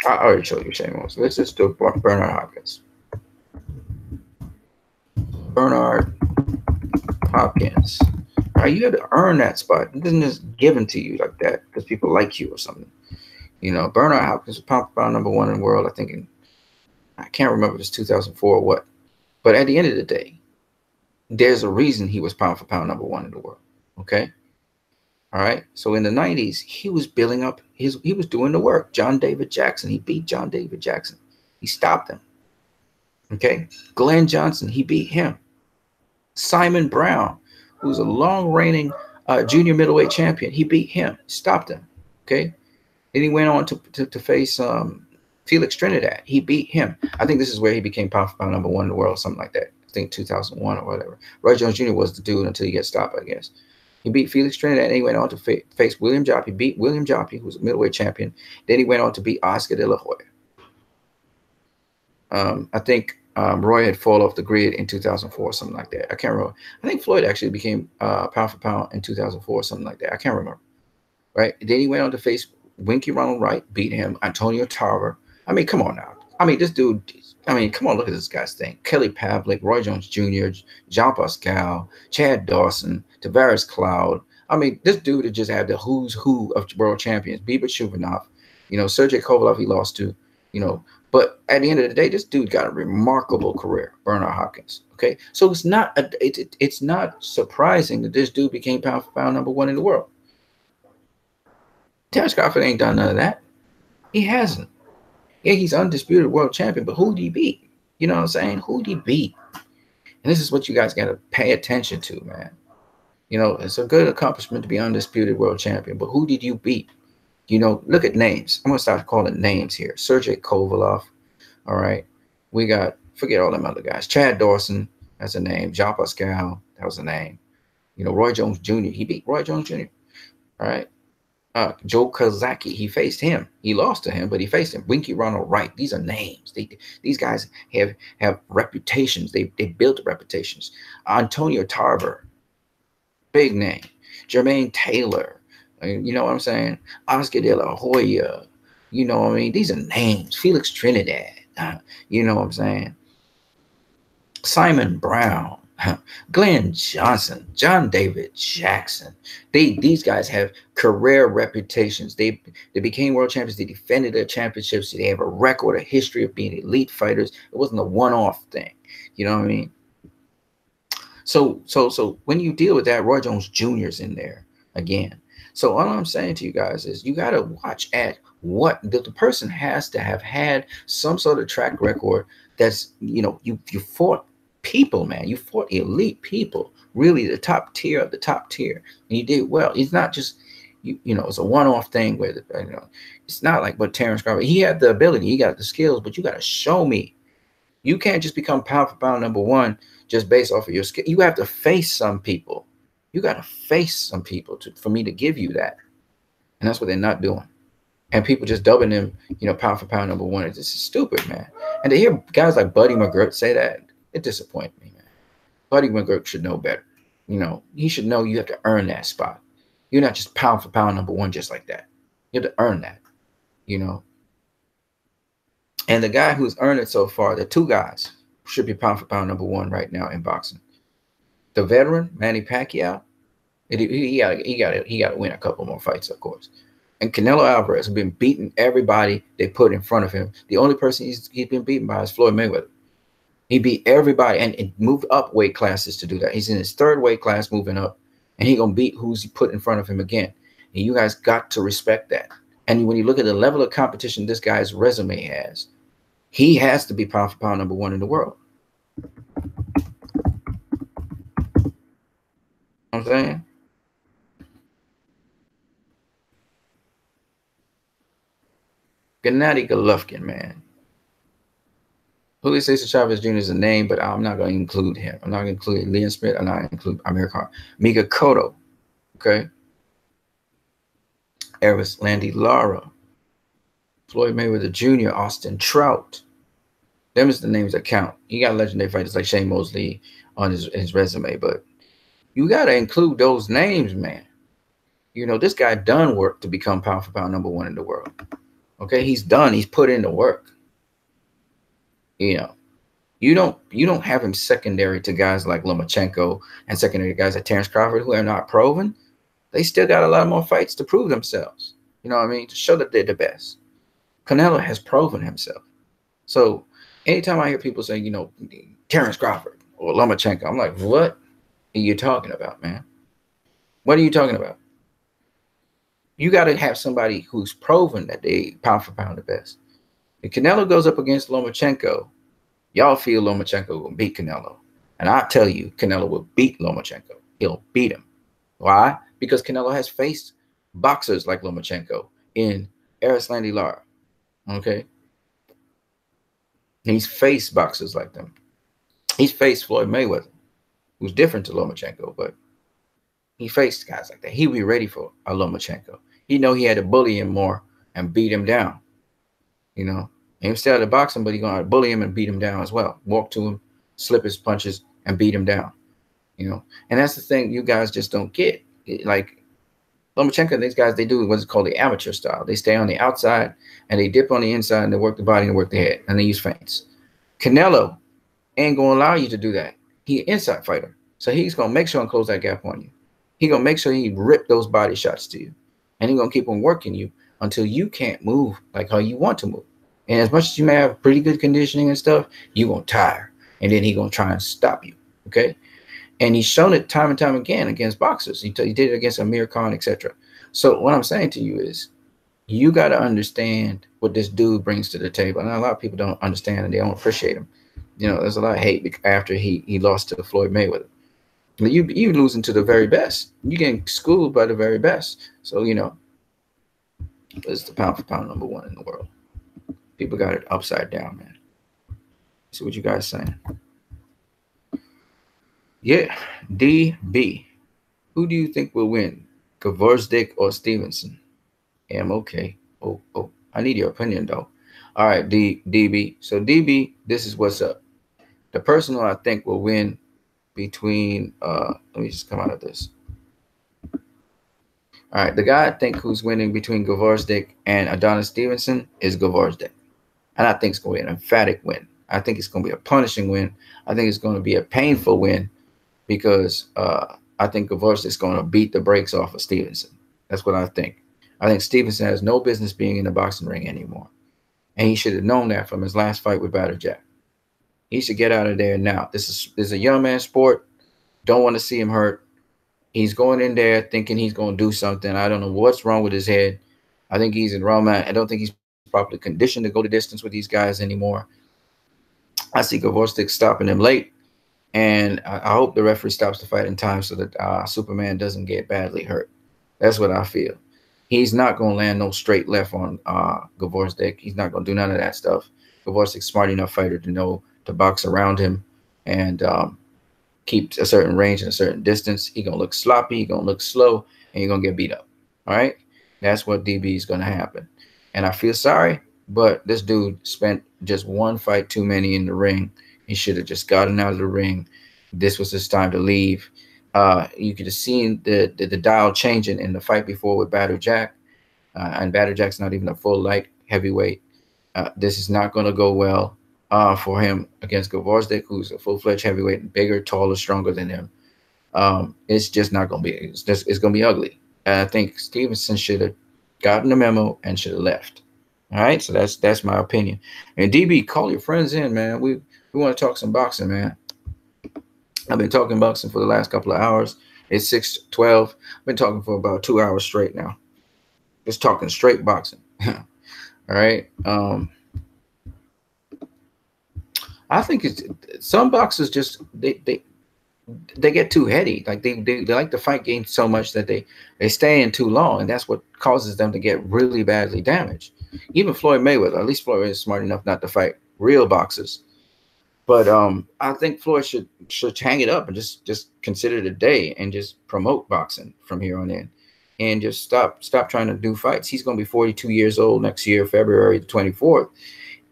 I already showed you Shane Mosley. Let's just do Bernard Hopkins. Bernard Hopkins. All right, you have to earn that spot. It isn't just given to you like that because people like you or something. Bernard Hopkins was pound for pound #1 in the world, I think I can't remember if it's 2004 or what. But at the end of the day, there's a reason he was pound for pound #1 in the world. Okay? All right? So in the 90s, he was building up, he was doing the work. John David Jackson, he beat John David Jackson. He stopped him. Okay? Glenn Johnson, he beat him. Simon Brown, who's a long-reigning junior middleweight champion, he beat him, stopped him. Okay? Then he went on to face Felix Trinidad. He beat him. I think this is where he became pound for pound #1 in the world, something like that. I think 2001 or whatever. Roy Jones Jr. was the dude until he got stopped, I guess. He beat Felix Trinidad, and he went on to face William Joppy. He beat William Joppy, who was a middleweight champion. Then he went on to beat Oscar De La Hoya. I think Roy had fallen off the grid in 2004, something like that. I can't remember. I think Floyd actually became pound for pound in 2004, something like that. I can't remember. Right? Then he went on to face Winky Ronald Wright, beat him. Antonio Tarver. I mean, come on now. I mean, this dude. I mean, come on, look at this guy's thing. Kelly Pavlik, Roy Jones Jr., Jean Pascal, Chad Dawson, Tavares Cloud. I mean, this dude had just had the who's who of world champions. Bibit Shuvanov, Sergey Kovalev he lost to, But at the end of the day, this dude got a remarkable career, Bernard Hopkins. Okay, so it's not surprising that this dude became pound for pound #1 in the world. Terence Crawford ain't done none of that. He hasn't. Yeah, he's undisputed world champion, but who did he beat? You know what I'm saying? Who did he beat? And this is what you guys got to pay attention to, man. It's a good accomplishment to be undisputed world champion, but who did you beat? Look at names. I'm going to start calling names here. Sergey Kovalev. All right. We got, forget all them other guys. Chad Dawson, that's a name. Jean Pascal, that was a name. Roy Jones Jr., he beat Roy Jones Jr. All right. Joe Kozaki, he faced him. He lost to him, but he faced him. Winky Ronald Wright. These are names. These guys have reputations. They built reputations. Antonio Tarver, big name. Jermaine Taylor. You know what I'm saying? Oscar De La Hoya. You know what I mean? These are names. Felix Trinidad. You know what I'm saying? Simon Brown, Glenn Johnson, John David Jackson. These guys have career reputations. They became world champions. They defended their championships. They have a record, a history of being elite fighters. It wasn't a one-off thing. You know what I mean? So when you deal with that, Roy Jones Jr.'s in there again. So all I'm saying to you guys is you got to watch at what the person has to have had some sort of track record. That's, you fought people, man. You fought elite people, really the top tier of the top tier, and you did well. It's not just it's a one-off thing where it's not like what Terrence Crawford. He had the ability, he got the skills, but you got to show me. You can't just become pound for pound number one just based off of your skill. You have to face some people. You got to face some people for me to give you that. And that's what they're not doing. And people just dubbing them, pound for pound number one. It's just stupid, man. And to hear guys like Buddy McGirt say that, it disappoints me, man. Buddy McGirt should know better. He should know you have to earn that spot. You're not just pound for pound number one just like that. You have to earn that, And the guy who's earned it so far, the two guys should be pound for pound number one right now in boxing. The veteran, Manny Pacquiao, he got to win a couple more fights, of course. And Canelo Alvarez has been beating everybody they put in front of him. The only person he's been beaten by is Floyd Mayweather. He beat everybody and moved up weight classes to do that. He's in his third weight class moving up, and he's going to beat who's he put in front of him again. And you guys got to respect that. And when you look at the level of competition this guy's resume has, he has to be pound for pound number one in the world. You know what I'm saying? Gennady Golovkin, man. Julio Cesar Chavez Jr. is a name, but I'm not going to include him. I'm not going to include Liam Smith. I'm not going to include Amir Khan. Mika Cotto, okay? Eris Landy Lara, Floyd Mayweather Jr., Austin Trout. Them is the names that count. You got legendary fighters like Shane Mosley on his resume, but you got to include those names, man. This guy done work to become pound for pound number one in the world. Okay, he's done. He's put in the work. You don't have him secondary to guys like Lomachenko and secondary to guys like Terrence Crawford who are not proven. They still got a lot more fights to prove themselves. You know what I mean? To show that they're the best. Canelo has proven himself. So anytime I hear people say, Terrence Crawford or Lomachenko, I'm like, what are you talking about, man? What are you talking about? You got to have somebody who's proven that they pound for pound the best. If Canelo goes up against Lomachenko, y'all feel Lomachenko will beat Canelo. And I tell you, Canelo will beat Lomachenko. He'll beat him. Why? Because Canelo has faced boxers like Lomachenko in Eris Landy Lara. Okay? He's faced boxers like them. He's faced Floyd Mayweather, who's different to Lomachenko, but he faced guys like that. He'd be ready for a Lomachenko. He know he had to bully him more and beat him down. He was still at the boxing, but he's going to bully him and beat him down as well. Walk to him, slip his punches, and beat him down. And that's the thing you guys just don't get. Like Lomachenko, these guys, they do what's called the amateur style. They stay on the outside, and they dip on the inside, and they work the body and work the head, and they use feints. Canelo ain't going to allow you to do that. He's an inside fighter, so he's going to make sure and close that gap on you. He's going to make sure he rip those body shots to you, and he's going to keep on working you until you can't move like how you want to move. And as much as you may have pretty good conditioning and stuff, you're going to tire. And then he's going to try and stop you. Okay? And he's shown it time and time again against boxers. He did it against Amir Khan, etc. So what I'm saying to you is you got to understand what this dude brings to the table. And a lot of people don't understand and they don't appreciate him. There's a lot of hate after he lost to Floyd Mayweather. You losing to the very best. You're getting schooled by the very best. So, it's the pound for pound number one in the world. People got it upside down, man. See what you guys saying. Yeah, DB. Who do you think will win, Gvozdyk or Stevenson? Okay. Oh, I need your opinion though. All right, DB. So DB, this is what's up. The person who I think will win between let me just come out of this. All right, the guy I think who's winning between Gvozdyk and Adonis Stevenson is Gvozdyk. And I think it's going to be an emphatic win. I think it's going to be a punishing win. I think it's going to be a painful win because I think Gvozdyk is going to beat the brakes off of Stevenson. That's what I think. I think Stevenson has no business being in the boxing ring anymore. And he should have known that from his last fight with Battle Jack. He should get out of there now. This is a young man's sport. Don't want to see him hurt. He's going in there thinking he's going to do something. I don't know what's wrong with his head. I think he's in wrong man. I don't think he's properly conditioned to go the distance with these guys anymore. I see Gvozdyk stopping him late, and I hope the referee stops the fight in time so that Superman doesn't get badly hurt. That's what I feel. He's not going to land no straight left on Gvozdyk. He's not going to do none of that stuff. Gvozdyk's smart enough fighter to know to box around him and keep a certain range and a certain distance. He's going to look sloppy. He's going to look slow, and you're going to get beat up. All right? That's what DB is going to happen. And I feel sorry, but this dude spent just one fight too many in the ring. He should have just gotten out of the ring. This was his time to leave. You could have seen the dial changing in the fight before with Battle Jack. And Battle Jack's not even a full light heavyweight. This is not going to go well for him against Gvozdyk, who's a full-fledged heavyweight and bigger, taller, stronger than him. It's just not going to be. It's going to be ugly. And I think Stevenson should have gotten the memo and should have left. All right, so that's my opinion. And DB, call your friends in, man. We want to talk some boxing, man. I've been talking boxing for the last couple of hours. It's 6:12. I've been talking for about 2 hours straight now. Just talking straight boxing. All right. I think it's some boxers just they get too heady. Like they like the fight game so much that they stay in too long, and that's what causes them to get really badly damaged. Even Floyd Mayweather, at least Floyd is smart enough not to fight real boxers. But I think Floyd should hang it up and just consider the day and just promote boxing from here on in, and just stop trying to do fights. He's going to be 42 years old next year, February the 24th,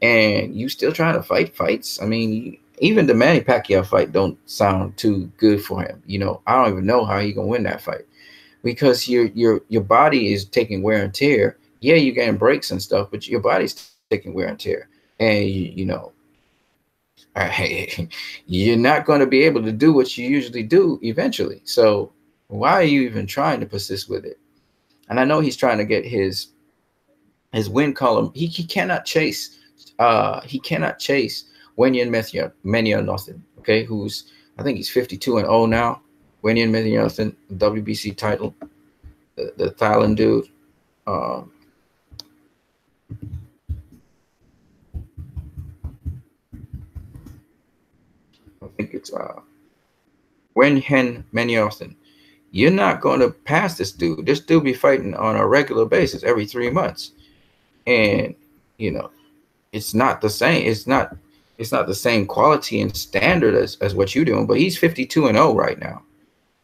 and you still trying to fight fights. I mean, even the Manny Pacquiao fight don't sound too good for him. You know, I don't even know how he's gonna win that fight because your body is taking wear and tear. Yeah, you're getting breaks and stuff, but your body's taking wear and tear, and you know. You're not going to be able to do what you usually do eventually. So why are you even trying to persist with it? And I know he's trying to get his win column. He cannot chase. He cannot chase Wenyan Menyanothan. Okay, who's I think he's 52-0 now. Wenyan Menyanothan, WBC title. The Thailand dude. I think it's Wenyan Menyanothan. You're not going to pass this dude. This dude be fighting on a regular basis every 3 months, and you know it's not the same. It's not the same quality and standard as what you're doing. But he's 52-0 right now.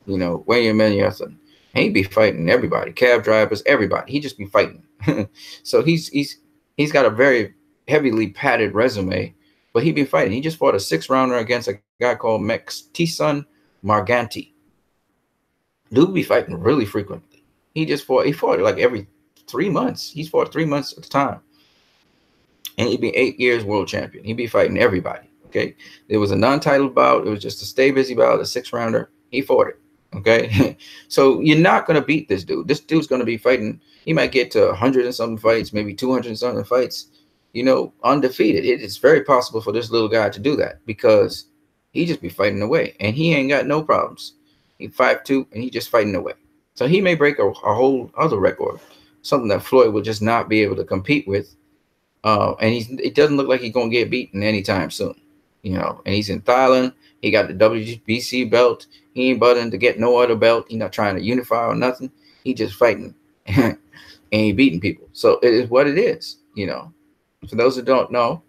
You know, Wenyan Menyanothan. He be fighting everybody, cab drivers, everybody. He just be fighting. So he's got a very heavily padded resume. But he been fighting. He just fought a 6-rounder against a guy called Mextison Marganti. Dude be fighting really frequently. He fought like every 3 months. He's fought 3 months at a time. And he'd be 8 years world champion. He'd be fighting everybody. Okay. There was a non-title bout. It was just a stay busy bout, a 6-rounder. He fought it. Okay. So you're not going to beat this dude. This dude's going to be fighting. He might get to 100 and something fights, maybe 200 and something fights. You know, undefeated. It's very possible for this little guy to do that because he just be fighting away, and he ain't got no problems. He 5'2", and he just fighting away. So he may break a whole other record, something that Floyd will just not be able to compete with. And it doesn't look like he's gonna get beaten anytime soon. You know, and he's in Thailand. He got the WBC belt. He ain't button to get no other belt. He's not trying to unify or nothing. He just fighting, and he beating people. So it is what it is. You know. For those who don't know,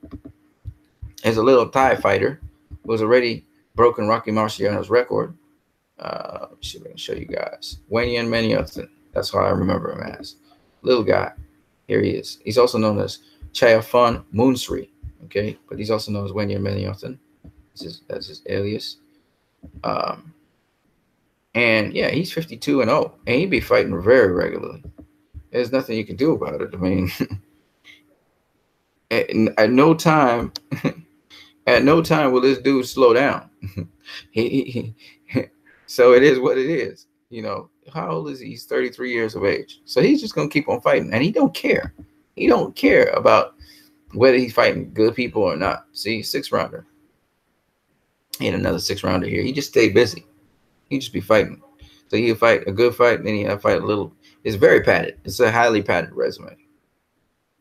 as a little Thai fighter who has already broken Rocky Marciano's record. Let's see if I can show you guys. Wenyan Menyanothan. That's how I remember him as. Little guy. Here he is. He's also known as Chayafon Moonsri. Okay, but he's also known as Wenyan Menyanothan. That's his alias. 1 And yeah, he's 52-0, and he be fighting very regularly. There's nothing you can do about it. I mean, at no time, at no time will this dude slow down. So it is what it is. You know, how old is he? He's 33 years of age. So he's just gonna keep on fighting, and he don't care. He don't care about whether he's fighting good people or not. See, 6 rounder. He had another 6 rounder here. He just stayed busy. He just be fighting. So he'll fight a good fight, and then he'll fight a little. It's very padded. It's a highly padded resume.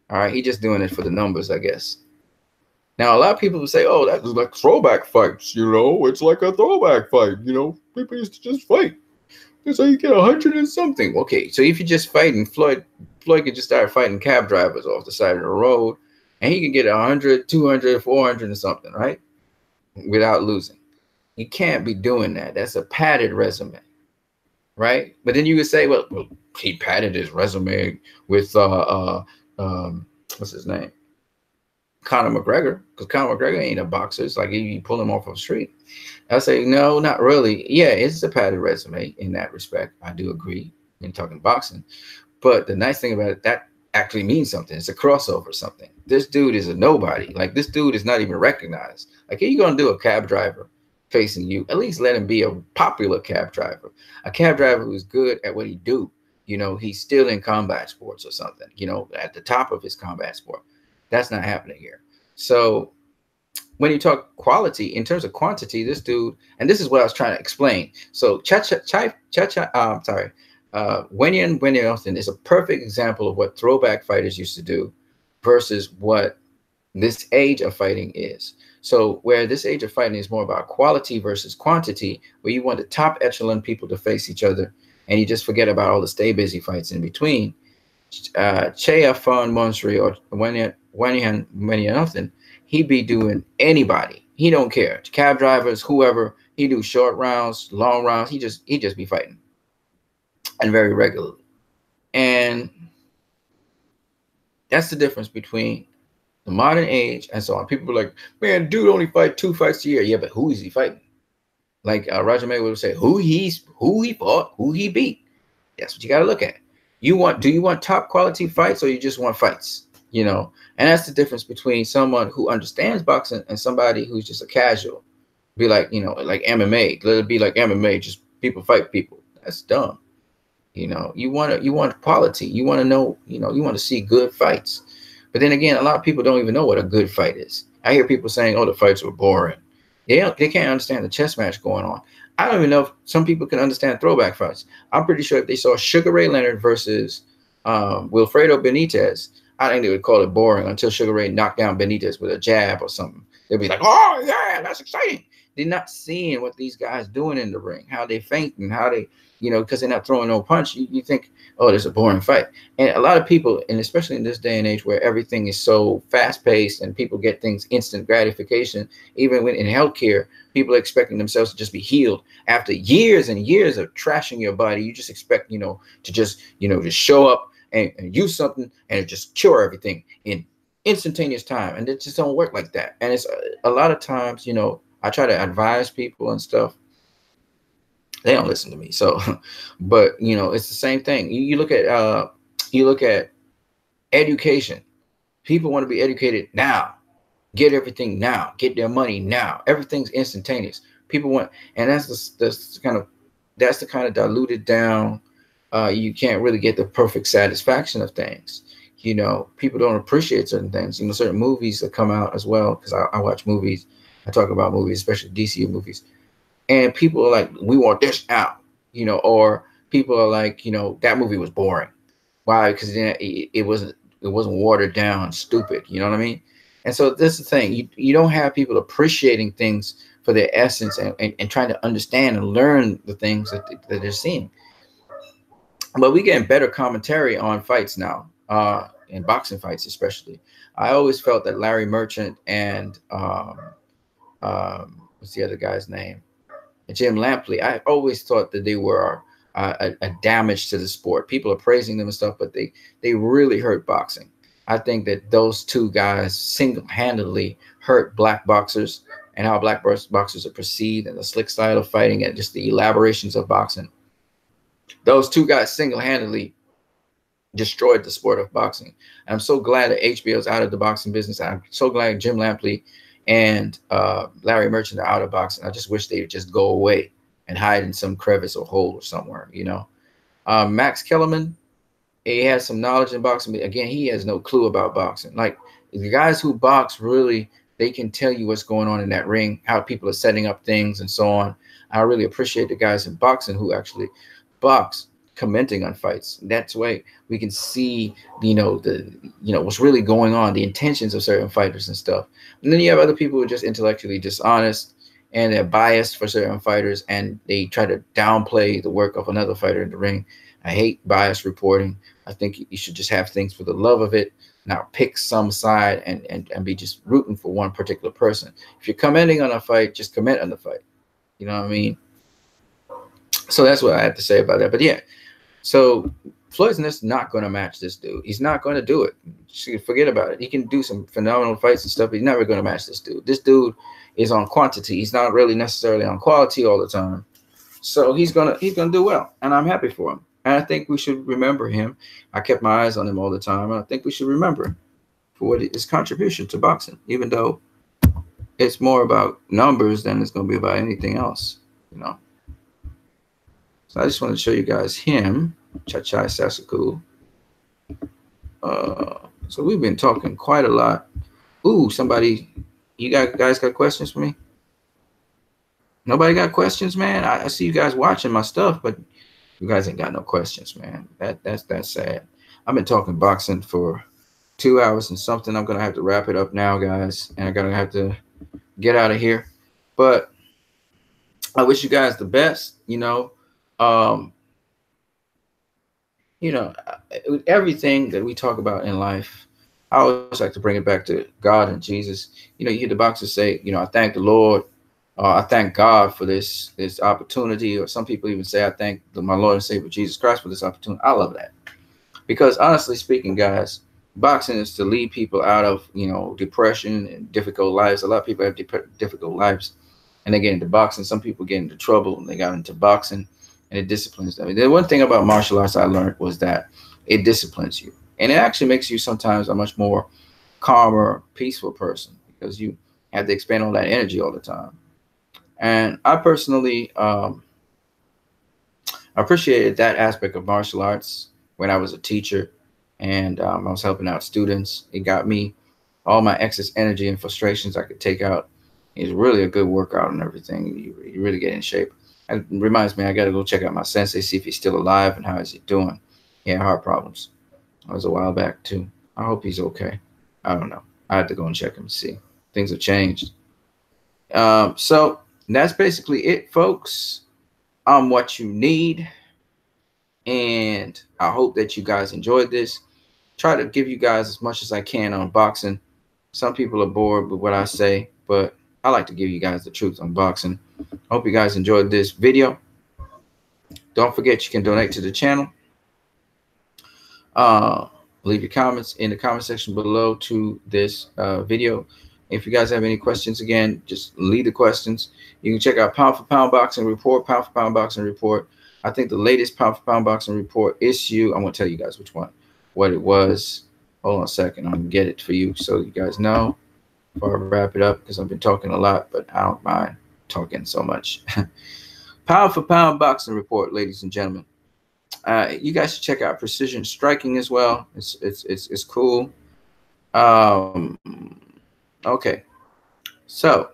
All right, he's just doing it for the numbers, I guess. Now, a lot of people will say, "Oh, that's like throwback fights." You know, it's like a throwback fight. You know, people used to just fight. That's how you get 100 and something. Okay, so if you just fighting, Floyd could just start fighting cab drivers off the side of the road, and he can get 100, 200, 400 and something, right? Without losing. You can't be doing that. That's a padded resume, right? But then you could say, well, he padded his resume with what's his name? Conor McGregor, because Conor McGregor ain't a boxer. It's like you pull him off of the street. I say, no, not really. Yeah, it's a padded resume in that respect. I do agree in talking boxing. But the nice thing about it, that actually means something. It's a crossover something. This dude is a nobody. Like, this dude is not even recognized. Like, if you're going to do a cab driver facing you, at least let him be a popular cab driver. A cab driver who's good at what he do. You know, he's still in combat sports or something, you know, at the top of his combat sport. That's not happening here. So when you talk quality in terms of quantity, this dude, and this is what I was trying to explain. So Wenyan Austin is a perfect example of what throwback fighters used to do versus what this age of fighting is. So where this age of fighting is more about quality versus quantity, where you want the top echelon people to face each other, and you just forget about all the stay busy fights in between. Chea Fon Monsri or Wenyan Austin, he be doing anybody. He don't care. Cab drivers, whoever. He do short rounds, long rounds. He just be fighting, and very regularly. And that's the difference between the modern age and so on. People are like, man, dude only fight 2 fights a year. Yeah, but who is he fighting? Like Roger Mayweather would say, who he fought, who he beat. That's what you got to look at. Do you want top quality fights, or you just want fights? You know, and that's the difference between someone who understands boxing and somebody who's just a casual. Be like, you know, like MMA. Let it be like MMA. Just people fight people. That's dumb. You know, you want quality. You want to know. You know, you want to see good fights. But then again, a lot of people don't even know what a good fight is. I hear people saying, "Oh, the fights were boring." They can't understand the chess match going on. I don't even know if some people can understand throwback fights. I'm pretty sure if they saw Sugar Ray Leonard versus Wilfredo Benitez, I think they would call it boring until Sugar Ray knocked down Benitez with a jab or something. They'd be like, "Oh yeah, that's exciting." They're not seeing what these guys doing in the ring, how they fainting, how they, you know, because they're not throwing no punch. You think, oh, there's a boring fight. And a lot of people, and especially in this day and age where everything is so fast paced and people get things instant gratification, even when in healthcare, people are expecting themselves to just be healed after years and years of trashing your body. You just expect, you know, to just show up and use something and it just cure everything in instantaneous time. And it just don't work like that. And it's a lot of times, you know, I try to advise people and stuff. They don't listen to me. So, but you know, it's the same thing. You look at education. People want to be educated now, get everything now, get their money now. Everything's instantaneous. People want, and that's the kind of diluted down. You can't really get the perfect satisfaction of things. You know, people don't appreciate certain things. You know, certain movies that come out as well, because I watch movies. I talk about movies, especially DC movies. And people are like, we want this out, you know, or people are like, you know, that movie was boring. Why? Because it wasn't watered down, stupid. You know what I mean? And so this is the thing. You don't have people appreciating things for their essence and trying to understand and learn the things that they're seeing. But we getting better commentary on fights now, in boxing fights especially. I always felt that Larry Merchant and what's the other guy's name? Jim Lampley. I always thought that they were a damage to the sport. People are praising them and stuff, but they really hurt boxing. I think that those two guys single-handedly hurt black boxers and how black boxers are perceived, and the slick style of fighting, and just the elaborations of boxing. Those two guys single-handedly destroyed the sport of boxing. And I'm so glad that HBO's out of the boxing business. I'm so glad Jim Lampley and Larry Merchant are out of boxing. I just wish they would just go away and hide in some crevice or hole or somewhere, you know. Max Kellerman, he has some knowledge in boxing, but again, he has no clue about boxing. Like, the guys who box, really, they can tell you what's going on in that ring, how people are setting up things and so on. I really appreciate the guys in boxing who actually box, commenting on fights. That's why we can see, what's really going on, the intentions of certain fighters and stuff. And then you have other people who are just intellectually dishonest, and they're biased for certain fighters, and they try to downplay the work of another fighter in the ring. I hate bias reporting. I think you should just have things for the love of it, not pick some side and be just rooting for one particular person. If you're commenting on a fight, just comment on the fight. You know what I mean? So that's what I have to say about that. But yeah, so Floyd's not going to match this dude. He's not going to do it. Just forget about it. He can do some phenomenal fights and stuff, but he's never going to match this dude. This dude is on quantity. He's not really necessarily on quality all the time. So he's gonna do well, and I'm happy for him. And I think we should remember him. I kept my eyes on him all the time, and I think we should remember him for what his contribution to boxing, even though it's more about numbers than it's going to be about anything else, you know. So I just want to show you guys him, Chachai Sasaku. So we've been talking quite a lot. Ooh, you guys got questions for me? Nobody got questions, man? I see you guys watching my stuff, but you guys ain't got no questions, man. That's sad. I've been talking boxing for 2 hours and something. I'm gonna have to wrap it up now, guys, and I'm gonna have to get out of here. But I wish you guys the best. With everything that we talk about in life, I always like to bring it back to God and Jesus. You hear the boxers say, I thank the Lord. I thank God for this opportunity. Or some people even say, I thank my Lord and Savior Jesus Christ for this opportunity. I love that. Because honestly speaking, guys, boxing is to lead people out of, depression and difficult lives. A lot of people have difficult lives, and they get into boxing. Some people get into trouble, and they got into boxing, and it disciplines them. The one thing about martial arts I learned was that it disciplines you, and it actually makes you sometimes a much more calmer, peaceful person, because you have to expend all that energy all the time. And I personally appreciated that aspect of martial arts when I was a teacher, and I was helping out students. It got me all my excess energy and frustrations I could take out. It's really a good workout and everything. You really get in shape. It reminds me, I got to go check out my sensei, see if he's still alive and how is he doing. He had heart problems. That was a while back too. I hope he's okay. I don't know. I had to go and check him and see. Things have changed. So that's basically it, folks. I'm what you need. And I hope that you guys enjoyed this. Try to give you guys as much as I can on boxing. Some people are bored with what I say, but I like to give you guys the truth on boxing. Hope you guys enjoyed this video. Don't forget you can donate to the channel. Leave your comments in the comment section below to this video. If you guys have any questions, again, just leave the questions. You can check out Pound for Pound Boxing Report, Pound for Pound Boxing Report. I think the latest Pound for Pound Boxing Report issue, I'm going to tell you guys which one, what it was. Hold on a second. I'm going to get it for you so you guys know before I wrap it up, because I've been talking a lot, but I don't mind talking so much. Pound for Pound Boxing Report, ladies and gentlemen. You guys should check out Precision Striking as well. It's cool. Okay. So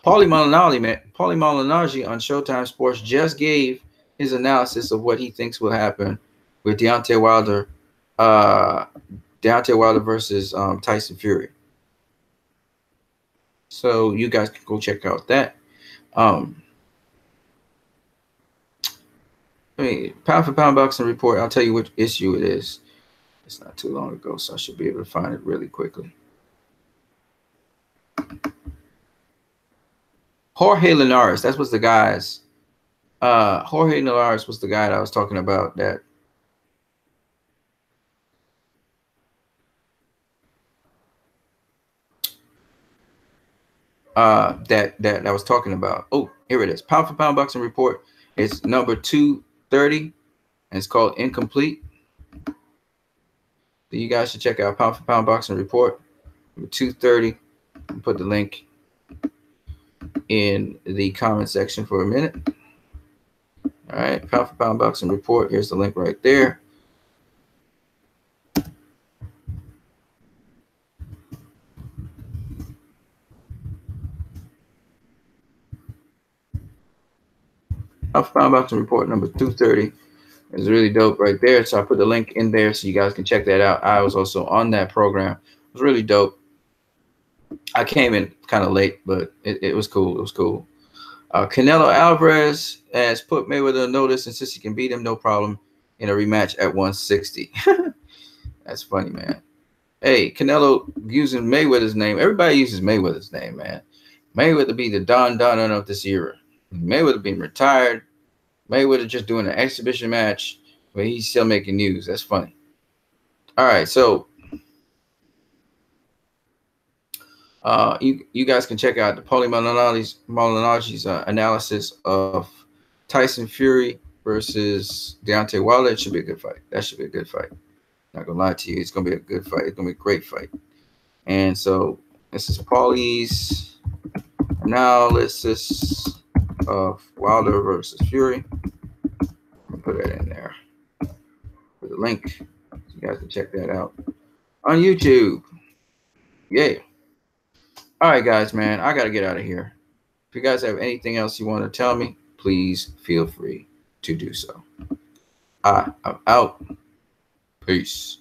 Paulie Malignaggi on Showtime Sports just gave his analysis of what he thinks will happen with Deontay Wilder versus Tyson Fury. So you guys can go check out that. Pound for Pound Boxing Report. I'll tell you which issue it is. It's not too long ago, so I should be able to find it really quickly. Jorge Linares, that was the guys. Jorge Linares was the guy that I was talking about that. that I was talking about. Oh, here it is. Pound for pound boxing report. It's number 230, and it's called Incomplete. So you guys should check out Pound for Pound boxing report number 230. I'll put the link in the comment section for a minute. All right, Pound for Pound boxing report. Here's the link right there. Pound for Pound boxing report number 230. It's really dope right there. So I put the link in there so you guys can check that out. I was also on that program. It was really dope. I came in kind of late, but it was cool. It was cool. Canelo Alvarez has put Mayweather on notice and says he can beat him no problem in a rematch at 160. That's funny, man. Hey, Canelo using Mayweather's name. Everybody uses Mayweather's name, man. Mayweather be the Don Donna of this era. Mayweather being retired. Mayweather just doing an exhibition match, but he's still making news. That's funny. All right, so you guys can check out the Paulie Malignaggi's analysis of Tyson Fury versus Deontay Wilder. It should be a good fight. That should be a good fight. Not gonna lie to you, it's gonna be a good fight. It's gonna be a great fight. And so this is Paulie's analysis of Wilder versus Fury. I'll put that in there for the link, so you guys can check that out on YouTube. Yeah. All right, guys, man, I got to get out of here. If you guys have anything else you want to tell me, please feel free to do so. I'm out. Peace.